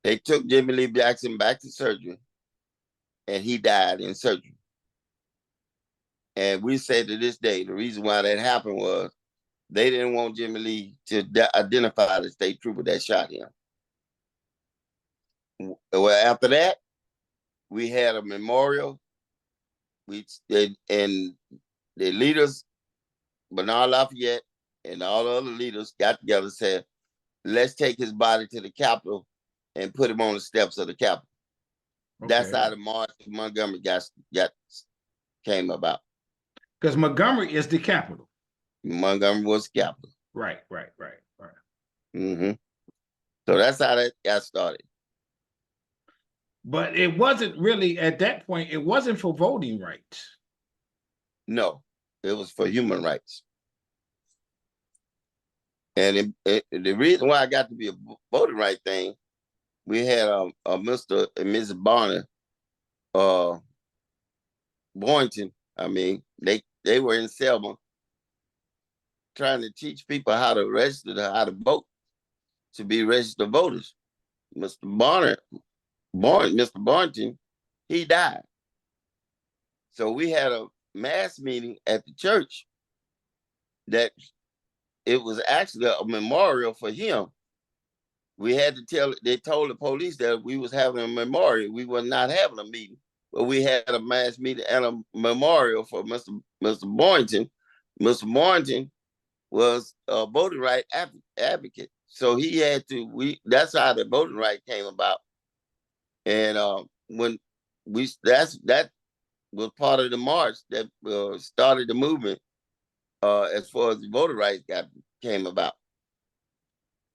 They took Jimmy Lee Jackson back to surgery and he died in surgery. And we say to this day, the reason why that happened was they didn't want Jimmy Lee to identify the state trooper that shot him. Well, after that, we had a memorial. And the leaders, Bernard Lafayette and all the other leaders got together and said, let's take his body to the Capitol and put him on the steps of the Capitol. Okay. That's how the March to Montgomery came about. Because Montgomery is the capital. Montgomery was the capital. Right. Mm-hmm. So that's how that got started. But it wasn't really, at that point, it wasn't for voting rights. No, it was for human rights. And the reason why I got to be a voting right thing, we had a Mr. and Mrs. Boynton. I mean, they were in Selma trying to teach people how to register, how to vote, to be registered voters. Mr. Boynton, he died. So we had a mass meeting at the church that it was actually a memorial for him. We had to they told the police that we was having a memorial. We were not having a meeting, but we had a mass meeting and a memorial for Mr. Boynton. Mr. Boynton was a voting right advocate. So he had to, that's how the voting right came about. And when that was part of the march that started the movement as far as the voting rights came about.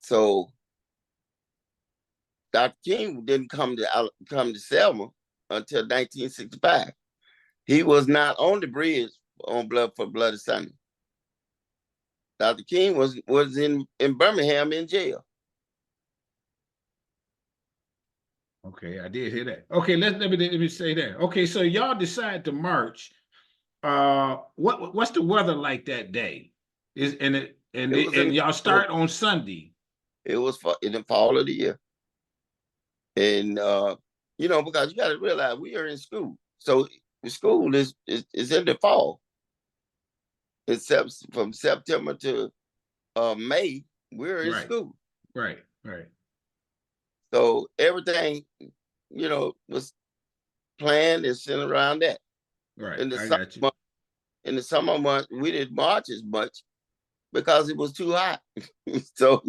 So Dr. King didn't come to Selma until 1965. He was not on the bridge on for Bloody Sunday. Dr. King was in Birmingham in jail. Okay, I did hear that. Okay, let me say that. Okay, so y'all decide to march. What's the weather like that day? And y'all start on Sunday. It was in the fall of the year. And because you got to realize we are in school. So the school is in the fall. Except from September to May, we're in school. Right. So everything, was planned and centered around that. Right. In the summer months, we didn't march as much because it was too hot. So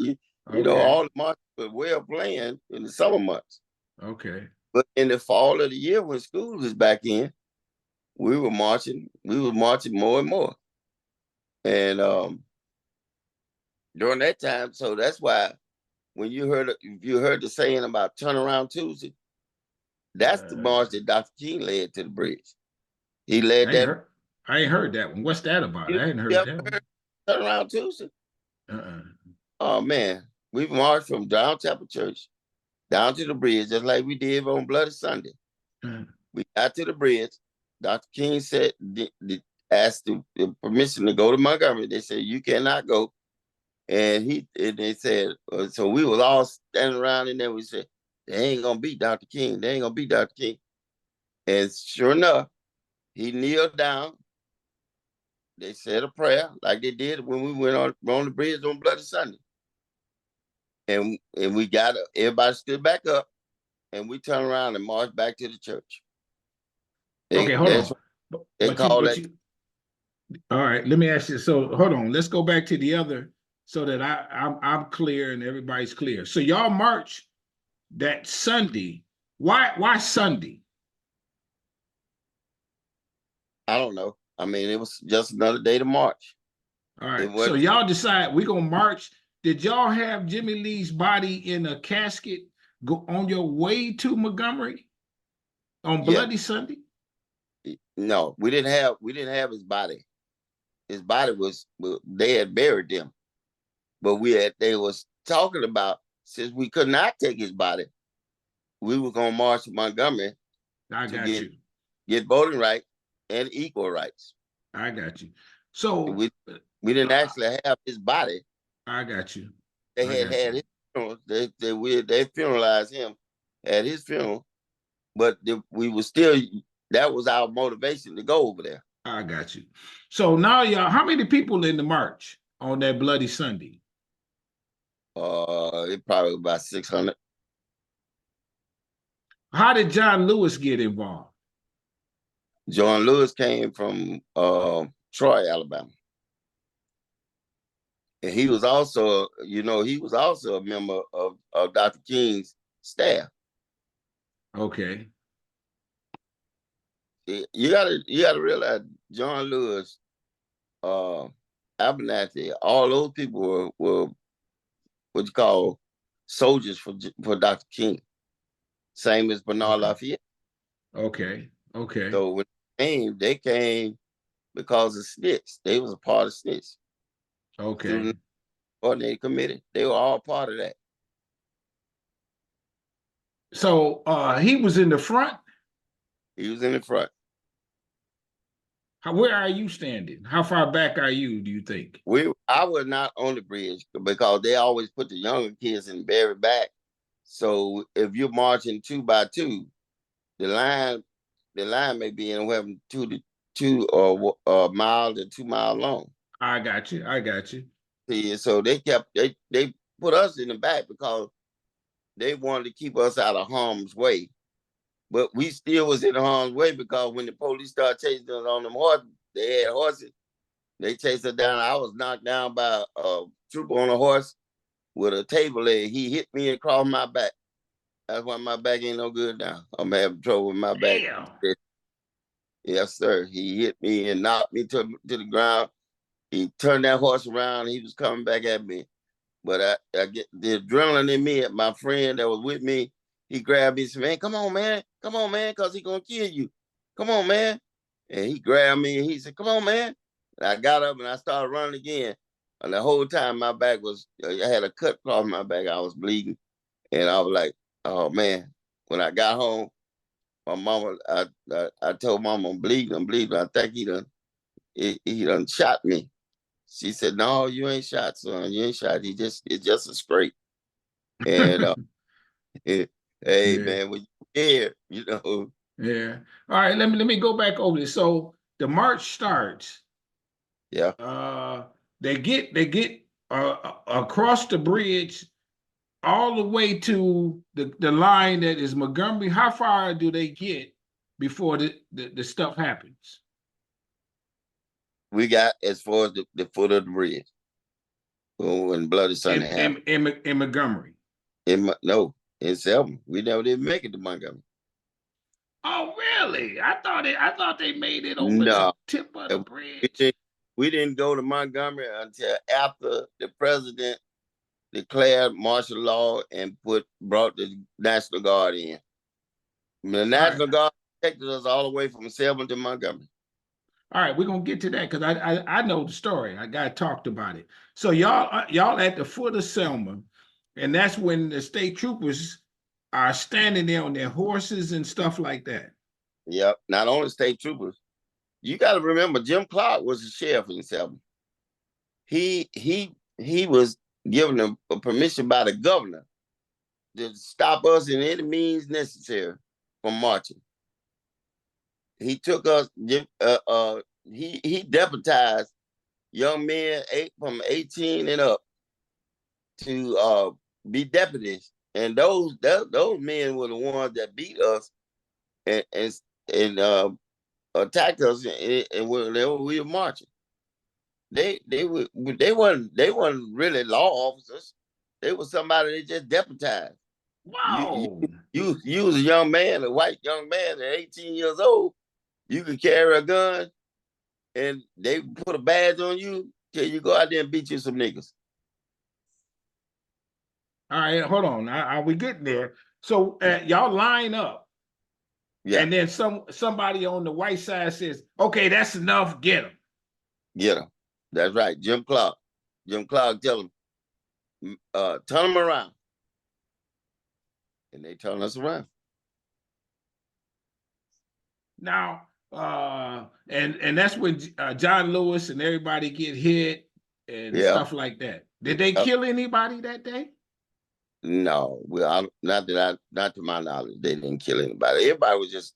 all the marches were well planned in the summer months. Okay. But in the fall of the year, when school is back in, we were marching more and more. And during that time, so that's why when you heard the saying about Turnaround Tuesday, that's the march that Dr. King led to the bridge. He led that. I ain't heard that one. What's that about? I ain't heard that one. Turnaround Tuesday? Oh man, we marched from down Chapel Church down to the bridge, just like we did on Bloody Sunday. We got to the bridge. Dr. King said, asked the permission to go to Montgomery. They said, you cannot go. And they said, so we was all standing around in there. We said, they ain't gonna beat Dr. King. They ain't gonna beat Dr. King. And sure enough, he kneeled down. They said a prayer like they did when we went on the bridge on Bloody Sunday. And we everybody stood back up, and we turned around and marched back to the church. Okay, hold on. All right, let me ask you. So hold on. Let's go back to the other so that I'm clear and everybody's clear. So y'all march that Sunday. Why Sunday? I don't know. I mean, it was just another day to march. All right. So y'all decide we're gonna march. Did y'all have Jimmy Lee's body in a casket go on your way to Montgomery on Bloody Sunday? No, we didn't have his body. His body they had buried him. But they was talking about, since we could not take his body, we were gonna march to Montgomery get voting rights and equal rights. I got you. So we didn't actually have his body. I got you. They had his funeral. They funeralized him at his funeral, but we were still. That was our motivation to go over there. I got you. So now, y'all, how many people in the march on that Bloody Sunday? It probably about 600. How did John Lewis get involved? John Lewis came from Troy, Alabama. And he was also, he was also a member of Dr. King's staff. Okay. You gotta realize John Lewis, Abernathy, all those people were what you call soldiers for Dr. King. Same as Bernard Lafayette. Okay. Okay. So when they came because of snitch. They was a part of snitch. Okay. Student coordinating committee. They were all part of that. So he was in the front. He was in the front. Where are you standing? How far back are you, do you think? I was not on the bridge because they always put the younger kids in the very back. So if you're marching 2 by 2, the line may be anywhere from 2 miles to 2 miles long. I got you. See, so they put us in the back because they wanted to keep us out of harm's way. But we still was in harm's way because when the police started chasing us on them horses, they had horses. They chased us down. I was knocked down by a trooper on a horse with a table leg. He hit me across my back. That's why my back ain't no good now. I'm having trouble with my back. Damn. Yes, sir. He hit me and knocked me to the ground. He turned that horse around. He was coming back at me. But I get the adrenaline in me. My friend that was with me, he grabbed me and said, man, come on, man, because he's going to kill you. Come on, man. And he grabbed me and he said, come on, man. And I got up and I started running again. And the whole time my back I had a cut across my back. I was bleeding. And I was like, oh, man. When I got home, my mama, I told mama I'm bleeding. I think he done shot me. She said, no, you ain't shot, son. You ain't shot. It's just a scrape. And hey, Yeah. man, when you're here, Yeah. All right, let me go back over this. So the march starts. Yeah. They get across the bridge all the way to the line that is Montgomery. How far do they get before the stuff happens? We got as far as the foot of the bridge. When Bloody Sunday happened. In Montgomery. No, in Selma. We never did make it to Montgomery. Oh, really? I thought they made it over the tip of the bridge. We didn't go to Montgomery until after the president declared martial law and brought the National Guard in. The National Guard protected us all the way from Selma to Montgomery. All right, we're gonna get to that because I know the story. I got talked about it. So y'all at the foot of Selma, and that's when the state troopers are standing there on their horses and stuff like that. Yep. Not only state troopers. You got to remember, Jim Clark was the sheriff in Selma. He was given a permission by the governor to stop us in any means necessary from marching. He took us. He deputized young men from 18 and up to be deputies, and those men were the ones that beat us and attacked us, and we were marching. They weren't really law officers. They were somebody they just deputized. Wow. You was a young man, a white young man at 18 years old. You could carry a gun, and they put a badge on you till you go out there and beat you some niggas. All right, hold on. Are we getting there? So y'all line up. Yeah. And then somebody on the white side says, okay, that's enough, get him. Get him. That's right. Jim Clark tell him, turn them around. And they turn us around. Now, and that's when John Lewis and everybody get hit and stuff like that. Did they kill anybody that day? No, not to my knowledge, they didn't kill anybody. Everybody was just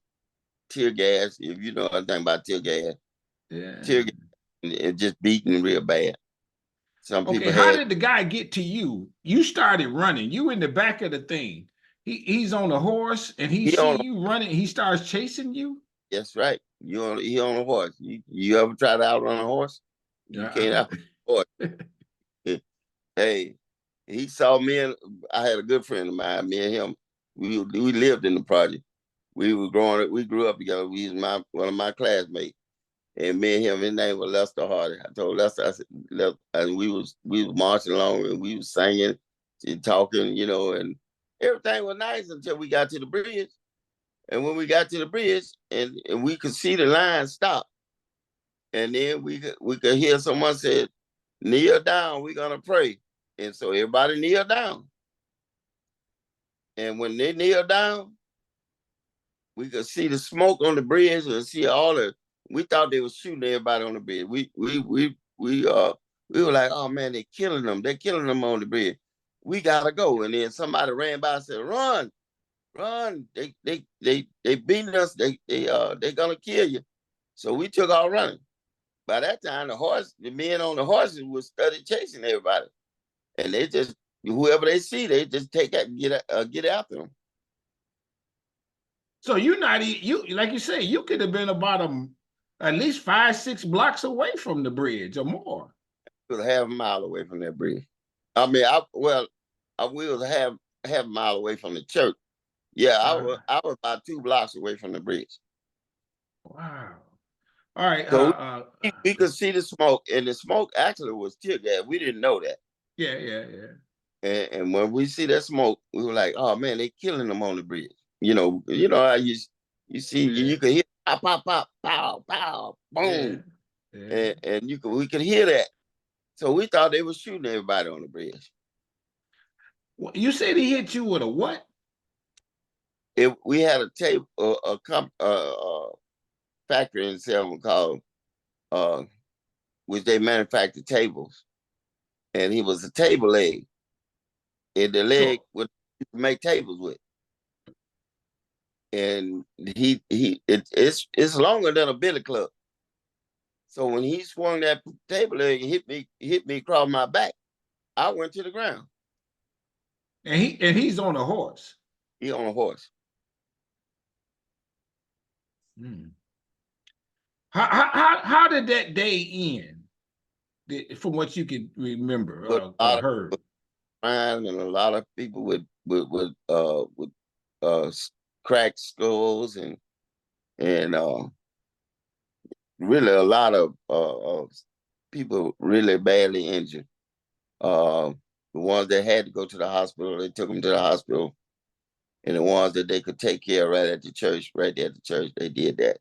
tear gas. If you know anything about tear gas, tear gas and just beating real bad. Some people how did the guy get to you? You started running. You in the back of the thing. He's on a horse and he He see on. you running. He starts chasing you. That's right. He on a horse. You ever try to outrun a horse? You Yeah. can't outrun a horse. Hey, he saw me, and I had a good friend of mine. Me and him, we lived in the project. We were growing up. We grew up together. We was one of my classmates, and me and him. His name was Lester Hardy. I told Lester, I said, and we was marching along and we was singing and talking, and everything was nice until we got to the bridge. And when we got to the bridge, and we could see the line stop, and then we could hear someone say, "Kneel down, we're gonna pray." And so everybody kneel down. And when they kneel down, we could see the smoke on the bridge and see all the. We thought they were shooting everybody on the bridge. We were like, oh man, they're killing them. They're killing them on the bridge. We gotta go. And then somebody ran by and said, "Run, run! They beating us. They gonna kill you." So we took off running. By that time, the men on the horses was started chasing everybody, and they just whoever they see, they just get after them. So you're not you like you say, you could have been about at least 5-6 blocks away from the bridge or more. It was half a mile away from that bridge. I mean, we was half a mile away from the church. Yeah, I was about 2 blocks away from the bridge. Wow. All right. So we could see the smoke, and the smoke actually was tear gas. We didn't know that. Yeah. And when we see that smoke, we were like, "Oh man, they killing them on the bridge." You know how you see you can hear pop, pop, pop, pow, pow, boom, Yeah. and we could hear that. So we thought they were shooting everybody on the bridge. You said he hit you with a what? We had a tape, factory in Selma called, which they manufactured tables, and he was a table leg, and the leg would make tables with, and it's longer than a billy club. So when he swung that table leg and hit me across my back, I went to the ground. And he's on a horse. He on a horse. Hmm. How did that day end? From what you can remember or heard. And a lot of people with cracked skulls and really a lot of people really badly injured. The ones that had to go to the hospital, they took them to the hospital, and the ones that they could take care of right there at the church, they did that.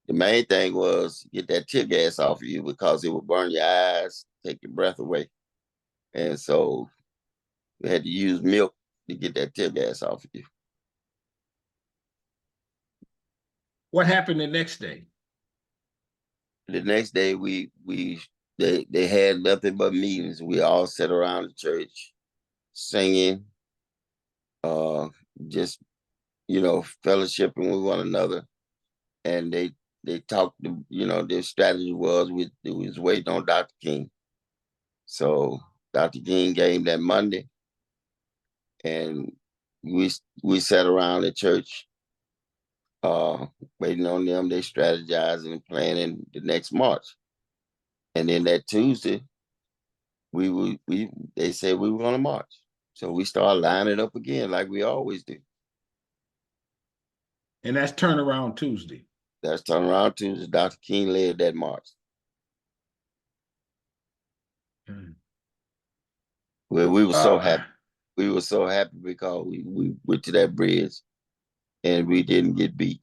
The main thing was get that tear gas off of you because it would burn your eyes, take your breath away, and so we had to use milk to get that tear gas off of you. What happened the next day? The next day, they had nothing but meetings. We all sat around the church, singing, just fellowshipping with one another, and they talked. Their strategy was we was waiting on Dr. King. So Dr. King came that Monday, and we sat around the church, waiting on them. They strategizing and planning the next march. And then that Tuesday, they said we were going to march. So we started lining up again like we always do. And that's Turnaround Tuesday. That's Turnaround Tuesday. Dr. King led that march. Well, we were so happy. We were so happy because we went to that bridge and we didn't get beat.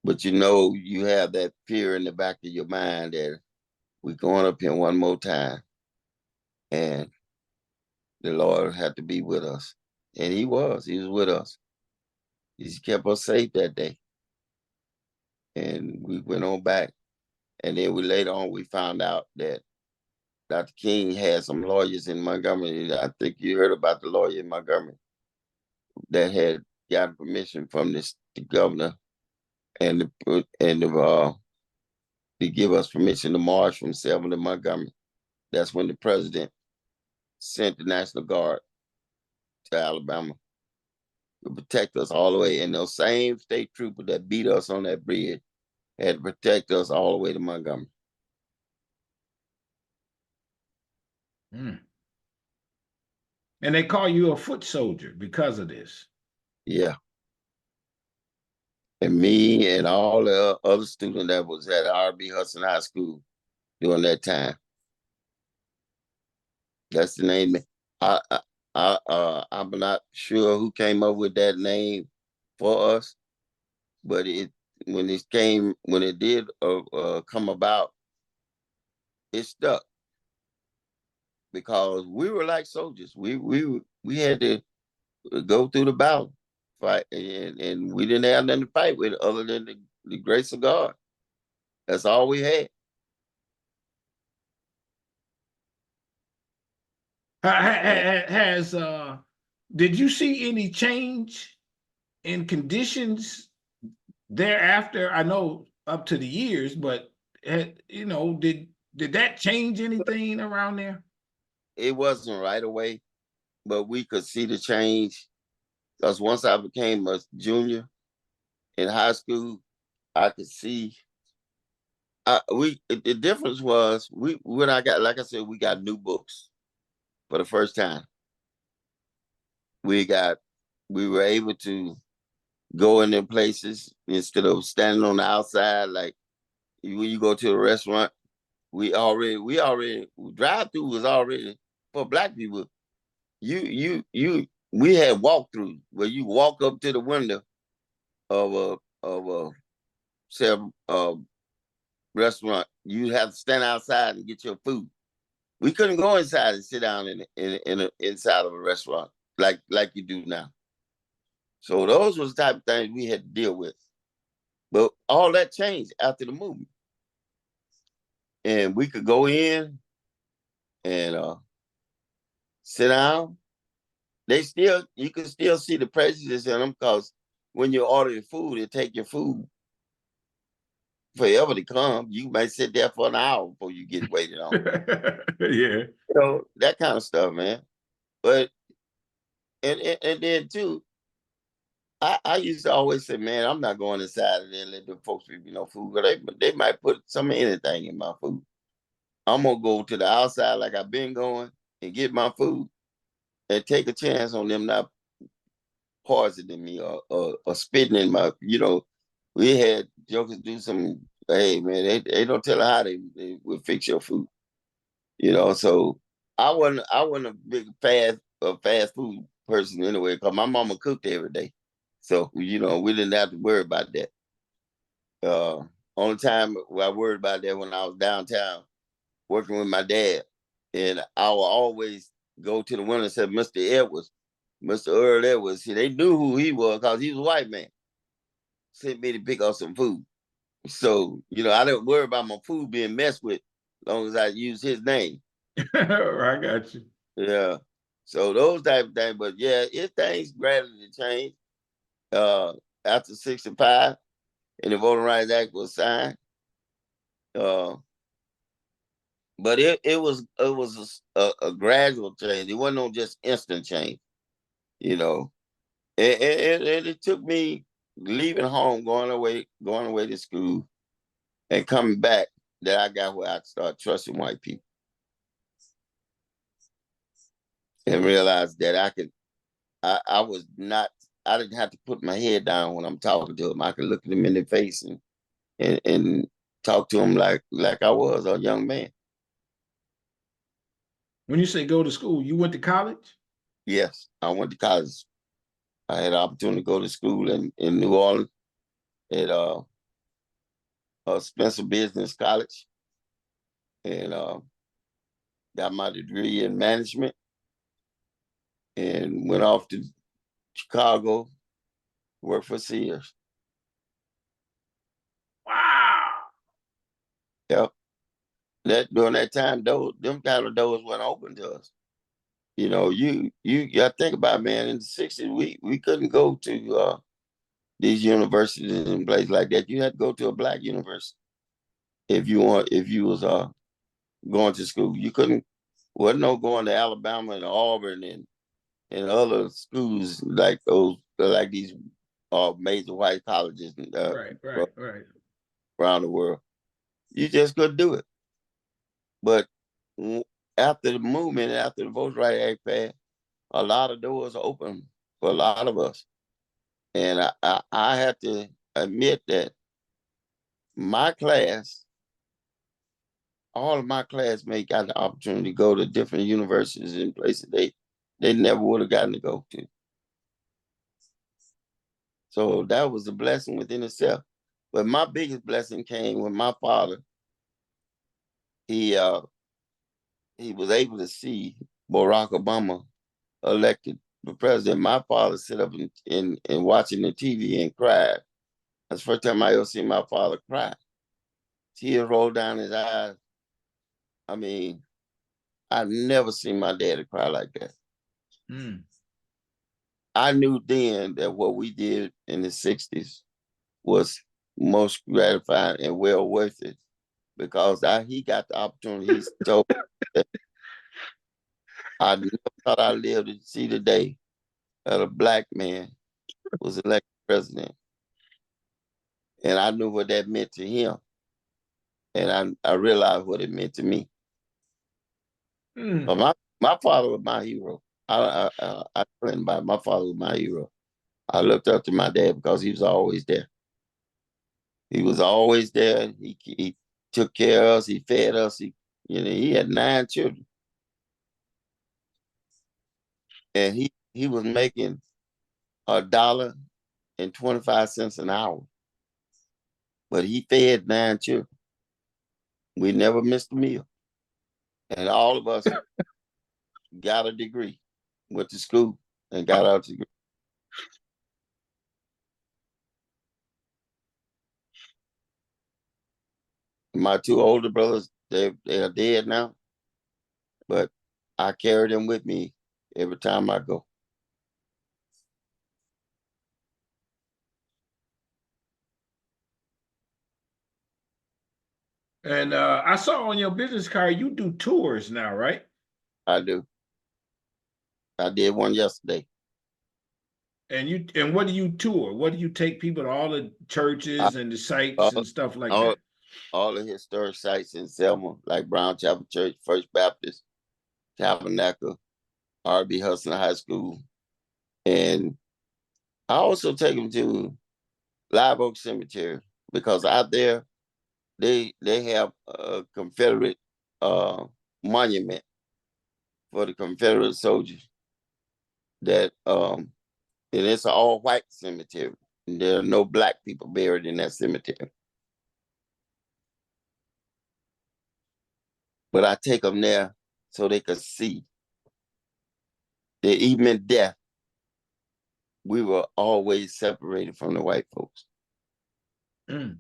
But you have that fear in the back of your mind that we're going up here one more time. And the Lord had to be with us. And he was with us. He kept us safe that day. And we went on back. And then later on, we found out that Dr. King had some lawyers in Montgomery. I think you heard about the lawyer in Montgomery that had gotten permission from the governor and to give us permission to march from Selma to Montgomery. That's when the president sent the National Guard to Alabama. to protect us all the way. And those same state troopers that beat us on that bridge had to protect us all the way to Montgomery. Mm. And they call you a foot soldier because of this. Yeah. And me and all the other students that was at R.B. Hudson High School during that time. That's the name. I'm not sure who came up with that name for us, but when it did come about, it stuck because we were like soldiers. We had to go through the battle, fight, and we didn't have nothing to fight with other than the grace of God. That's all we had. Has did you see any change in conditions thereafter? I know up to the years, but you know, did that change anything around there? It wasn't right away, but we could see the change because once I became a junior in high school, I could see. The difference was when I got, like I said, we got new books for the first time. We were able to go in them places instead of standing on the outside. Like when you go to a restaurant, we already drive through was already for black people. We had walkthrough where you walk up to the window of a say a restaurant. You have to stand outside and get your food. We couldn't go inside and sit down inside of a restaurant like you do now. So those was the type of things we had to deal with. But all that changed after the movement. And we could go in and sit down. You can still see the prejudice in them because when you order your food, it take your food forever to come. You might sit there for an hour before you get waited on. Yeah. That kind of stuff, man. But and then too, I used to always say, man, I'm not going inside and then let the folks give me no food. Because they might put some anything in my food. I'm gonna go to the outside like I've been going and get my food and take a chance on them not poisoning me or spitting in my, we had jokers do some, hey man, they don't tell her how they will fix your food. So I wasn't a big fast food person anyway, because my mama cooked every day. So, we didn't have to worry about that. Only time I worried about that when I was downtown working with my dad. And I would always go to the window and say, Mr. Edwards, Mr. Earl Edwards. See, they knew who he was because he was a white man. Sent me to pick up some food. So, I didn't worry about my food being messed with as long as I used his name. I got you. Yeah. So those type of things. But yeah, things gradually changed after 65 and the Voting Rights Act was signed. But it was a gradual change. It wasn't no just instant change, you know. And it took me leaving home, going away to school, and coming back that I got where I started trusting white people and realized that I was not. I didn't have to put my head down when I'm talking to them. I could look them in the face and talk to them like I was a young man. When you say go to school, you went to college? Yes, I went to college. I had an opportunity to go to school in New Orleans at Spencer Business College, and got my degree in management, and went off to Chicago, worked for Sears. Wow. Yep. That during that time, them kind of doors weren't open to us. You got to think about, man, in the 60s, we couldn't go to these universities and places like that. You had to go to a black university if you was going to school. You couldn't, wasn't no going to Alabama and Auburn and in other schools like these major white colleges Right. around the world. You just couldn't do it. But after the movement, after the Voting Rights Act passed, a lot of doors open for a lot of us. And I have to admit that my class, all of my classmates got the opportunity to go to different universities and places they never would have gotten to go to. So that was a blessing within itself. But my biggest blessing came when my father, he was able to see Barack Obama elected for president. My father sit up in watching the TV and cried. That's the first time I ever seen my father cry. Tears rolled down his eyes. I mean, I've never seen my daddy cry like that. Mm. I knew then that what we did in the 60s was most gratifying and well worth it because he got the opportunity. He told me that I never thought I'd live to see the day that a black man was elected president. And I knew what that meant to him. And I realized what it meant to me. Mm. But my father was my hero. I couldn't buy my father was my hero. I looked up to my dad because he was always there. He was always there. He took care of us. He fed us. He had 9 children, and he was making $1.25 an hour, but he fed 9 children. We never missed a meal, and all of us got a degree, went to school, and got our degree. My 2 older brothers, they are dead now, but I carry them with me every time I go. And I saw on your business card you do tours now, right? I do. I did one yesterday. And what do you tour? What do you take people to all the I, churches and the sites all, and stuff like all, that? all the historic sites in Selma, like Brown Chapel Church, First Baptist, Tabernacle, R.B. Hudson High School. And I also take them to Live Oak Cemetery because out there, they have a Confederate monument for the Confederate soldiers that and it's an all white cemetery. And there are no black people buried in that cemetery. But I take them there so they could see that even in death, we were always separated from the white folks. Mm.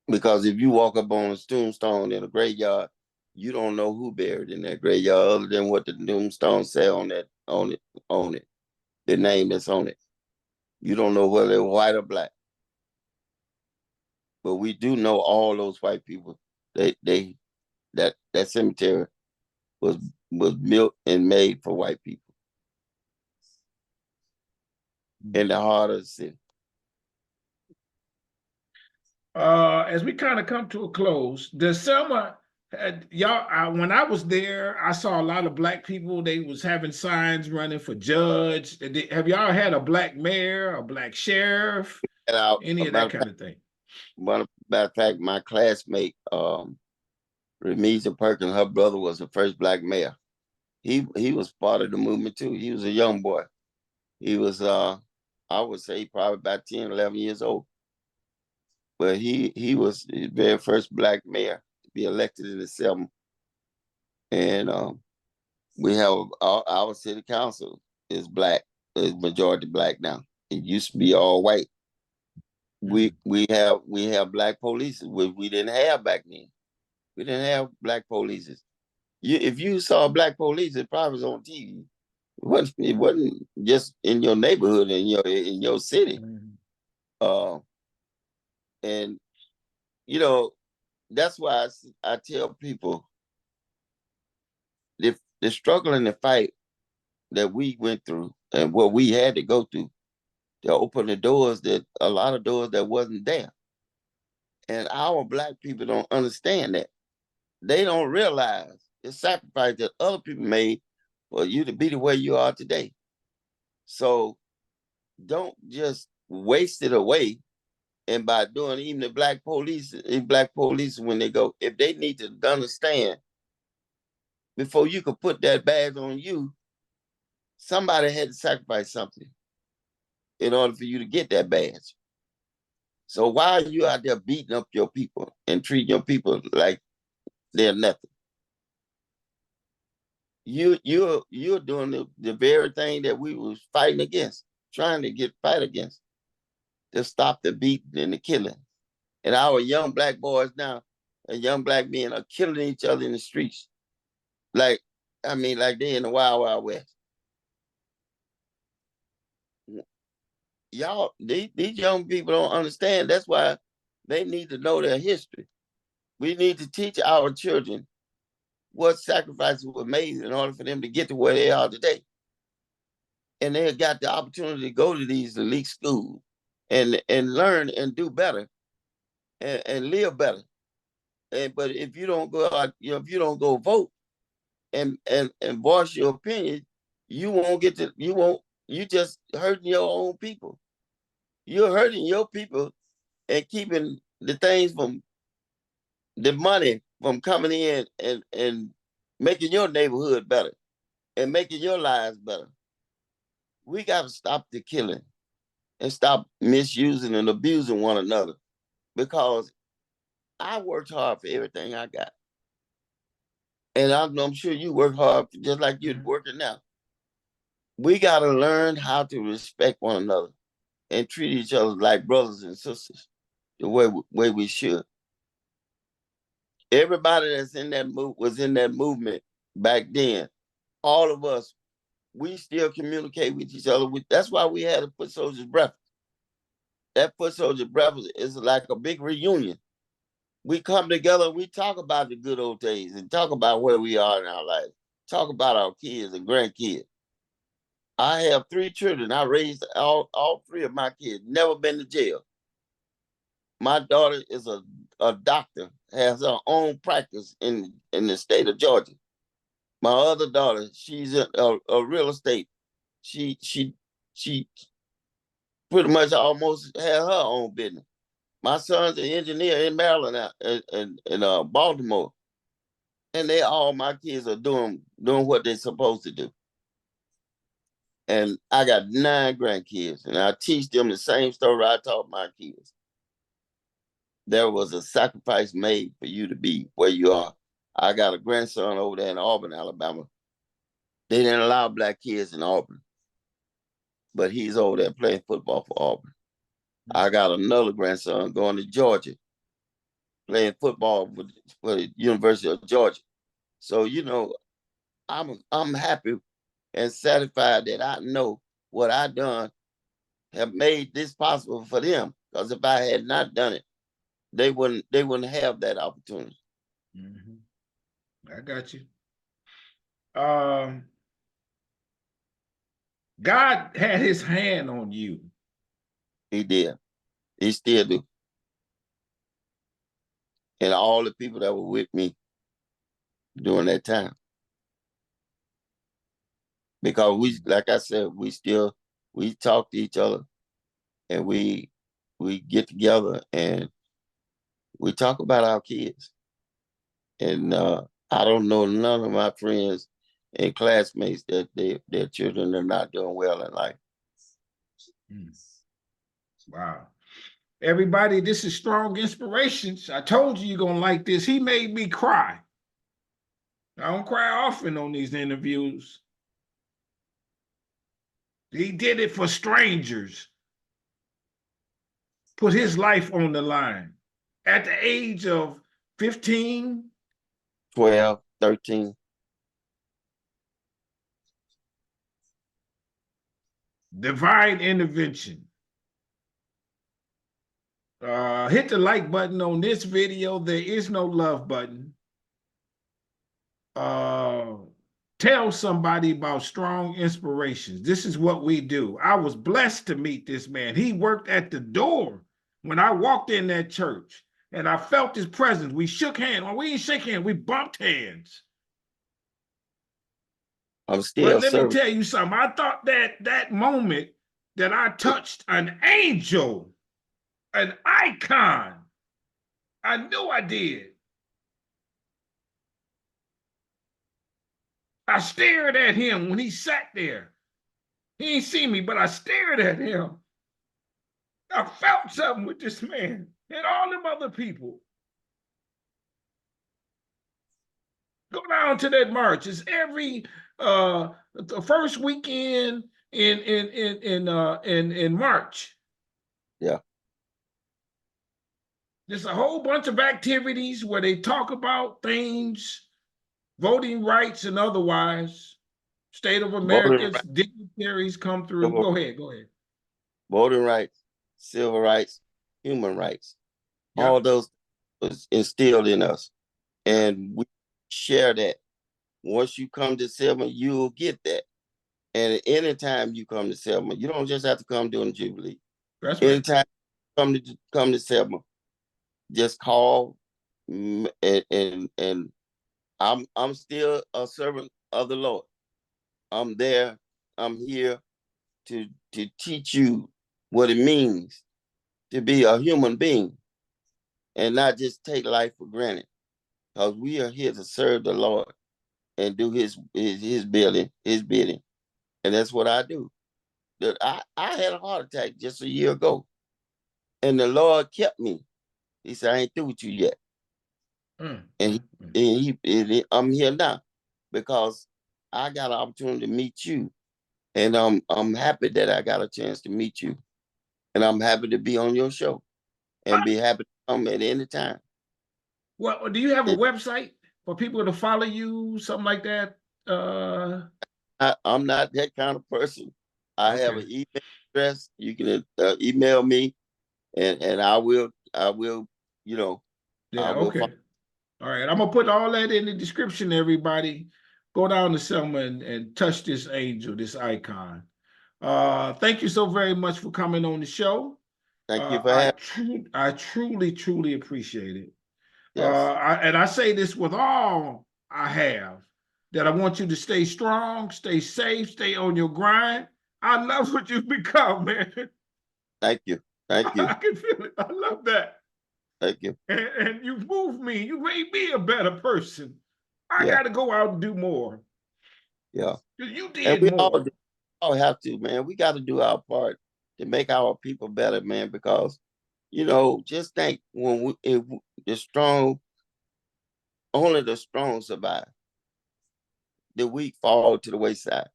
Because if you walk up on a tombstone in a graveyard, you don't know who buried in that graveyard other than what the tombstone say on it, the name that's on it. You don't know whether they're white or black. But we do know all those white people. That cemetery was built and made for white people in the heart of the city. As we kind of come to a close, the Selma, when I was there, I saw a lot of black people. They was having signs running for judge. Have y'all had a black mayor, a black sheriff, any of that kind of thing? Matter of fact, my classmate, Remisa Perkins, her brother was the first black mayor. He was part of the movement too. He was a young boy. He was I would say probably about 10, 11 years old. But he was the very first black mayor to be elected in the Selma. And we have our city council is black, is majority black now. It used to be all white. We have black police, which we didn't have back then. We didn't have black police. If you saw black police, it probably was on TV. It wasn't just in your neighborhood, in your city. Mm-hmm. And that's why I tell people, the struggle and the fight that we went through and what we had to go through to open the doors, that a lot of doors that wasn't there. And our Black people don't understand that. They don't realize the sacrifice that other people made for you to be the way you are today. So don't just waste it away. And by doing, even the Black police, when they go, if they need to understand, before you could put that badge on you, somebody had to sacrifice something in order for you to get that badge. So why are you out there beating up your people and treating your people like they're nothing? You're doing the very thing that we was fighting against, trying to fight against, to stop the beating and the killing. And our young Black boys now and young Black men are killing each other in the streets. Like they in the wild, wild west. Y'all, these young people don't understand. That's why they need to know their history. We need to teach our children what sacrifices were made in order for them to get to where they are today. And they got the opportunity to go to these elite schools and learn and do better and live better. But if you don't go out, if you don't go vote and voice your opinion, you just hurting your own people. You're hurting your people and keeping the things from the money from coming in and making your neighborhood better and making your lives better. We got to stop the killing and stop misusing and abusing one another, because I worked hard for everything I got. And I'm sure you work hard just like you're working now. We got to learn how to respect one another and treat each other like brothers and sisters the way we should. Everybody that's in that was in that movement back then. All of us, we still communicate with each other. That's why we had a foot soldiers breakfast. That foot soldier breakfast is like a big reunion. We come together, we talk about the good old days and talk about where we are in our life. Talk about our kids and grandkids. I have 3 children. I raised all 3 of my kids, never been to jail. My daughter is a doctor, has her own practice in the state of Georgia. My other daughter, she's a real estate. She pretty much almost had her own business. My son's an engineer in Maryland and Baltimore. And my kids are doing what they're supposed to do. And I got 9 grandkids, and I teach them the same story I taught my kids. There was a sacrifice made for you to be where you are. I got a grandson over there in Auburn, Alabama. They didn't allow Black kids in Auburn, but he's over there playing football for Auburn. I got another grandson going to Georgia, playing football for the University of Georgia. So, I'm happy and satisfied that I know what I done have made this possible for them. Because if I had not done it, they wouldn't have that opportunity. I got you. God had his hand on you. He did. He still do. And all the people that were with me during that time. Because like I said, we talk to each other and we get together and we talk about our kids. And I don't know none of my friends and classmates that their children are not doing well in life. Wow. Everybody, this is Strong Inspirations. I told you you're going to like this. He made me cry. I don't cry often on these interviews. He did it for strangers. Put his life on the line. At the age of 15, 12, 13. Divine intervention. Hit the like button on this video. There is no love button. tell somebody about strong inspirations. This is what we do. I was blessed to meet this man. He worked at the door when I walked in that church, and I felt his presence. We shook hands. Well, we didn't shake hands, we bumped hands. I'm But still let me serving. tell you something. I thought that moment that I touched an angel, an icon, I knew I did. I stared at him when he sat there. He ain't see me, but I stared at him. I felt something with this man and all them other people. Go down to that march. It's every the first weekend in March. Yeah. There's a whole bunch of activities where they talk about things, voting rights and otherwise. State of Voting America's rights, dignitaries come through. civil, Go ahead, go ahead. voting rights, civil rights, human rights. Yeah, All those was instilled in us. yeah, And we share that. Once you come to Selma, you'll get that. And anytime you come to Selma, you don't just have to come during the Jubilee. that's right. Anytime you come to Selma, just call, and I'm still a servant of the Lord. I'm there. I'm here to teach you what it means to be a human being and not just take life for granted. Because we are here to serve the Lord and do his bidding, and that's what I do. I had a heart attack just a year ago, and the Lord kept me. He said, "I ain't through with you yet," and I'm here now because I got an opportunity to meet you, and I'm happy that I got a chance to meet you, and I'm happy to be on your show, and be happy to come at any time. Well, do you have a website for people to follow you, something like that? I'm not that kind of person. I have Okay. an email address. You can email me, and I will, you know, I Yeah, will okay. All right. I'm gonna put all that in the description, everybody. Go down to Selma and touch this angel, this icon. Thank you so very much for coming on the show. Thank you for having. I truly, truly appreciate it. Yes, And I say this with all I have, that I want you to stay strong, stay safe, stay on your grind. I love what you've become, man. thank you, thank you, I can feel it. I love that. thank you. And you moved me. You made me a better person. I Yeah, got to go out and do more. yeah. You And did we more. all have to, man. We got to do our part to make our people better, man. Because just think when the strong, only the strong survive. The weak fall to the wayside.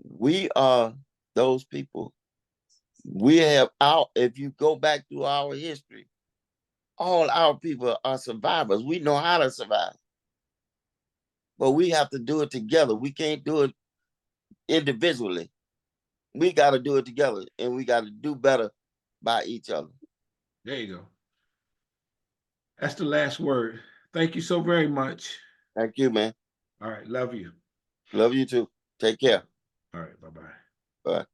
We are those people. We have if you go back through our history, all our people are survivors. We know how to survive, but we have to do it together. We can't do it individually. We got to do it together, and we got to do better by each other. There you go. That's the last word. Thank you so very much. Thank you, man. All right. Love you. Love you too. Take All right. care. All right. Bye bye. Bye.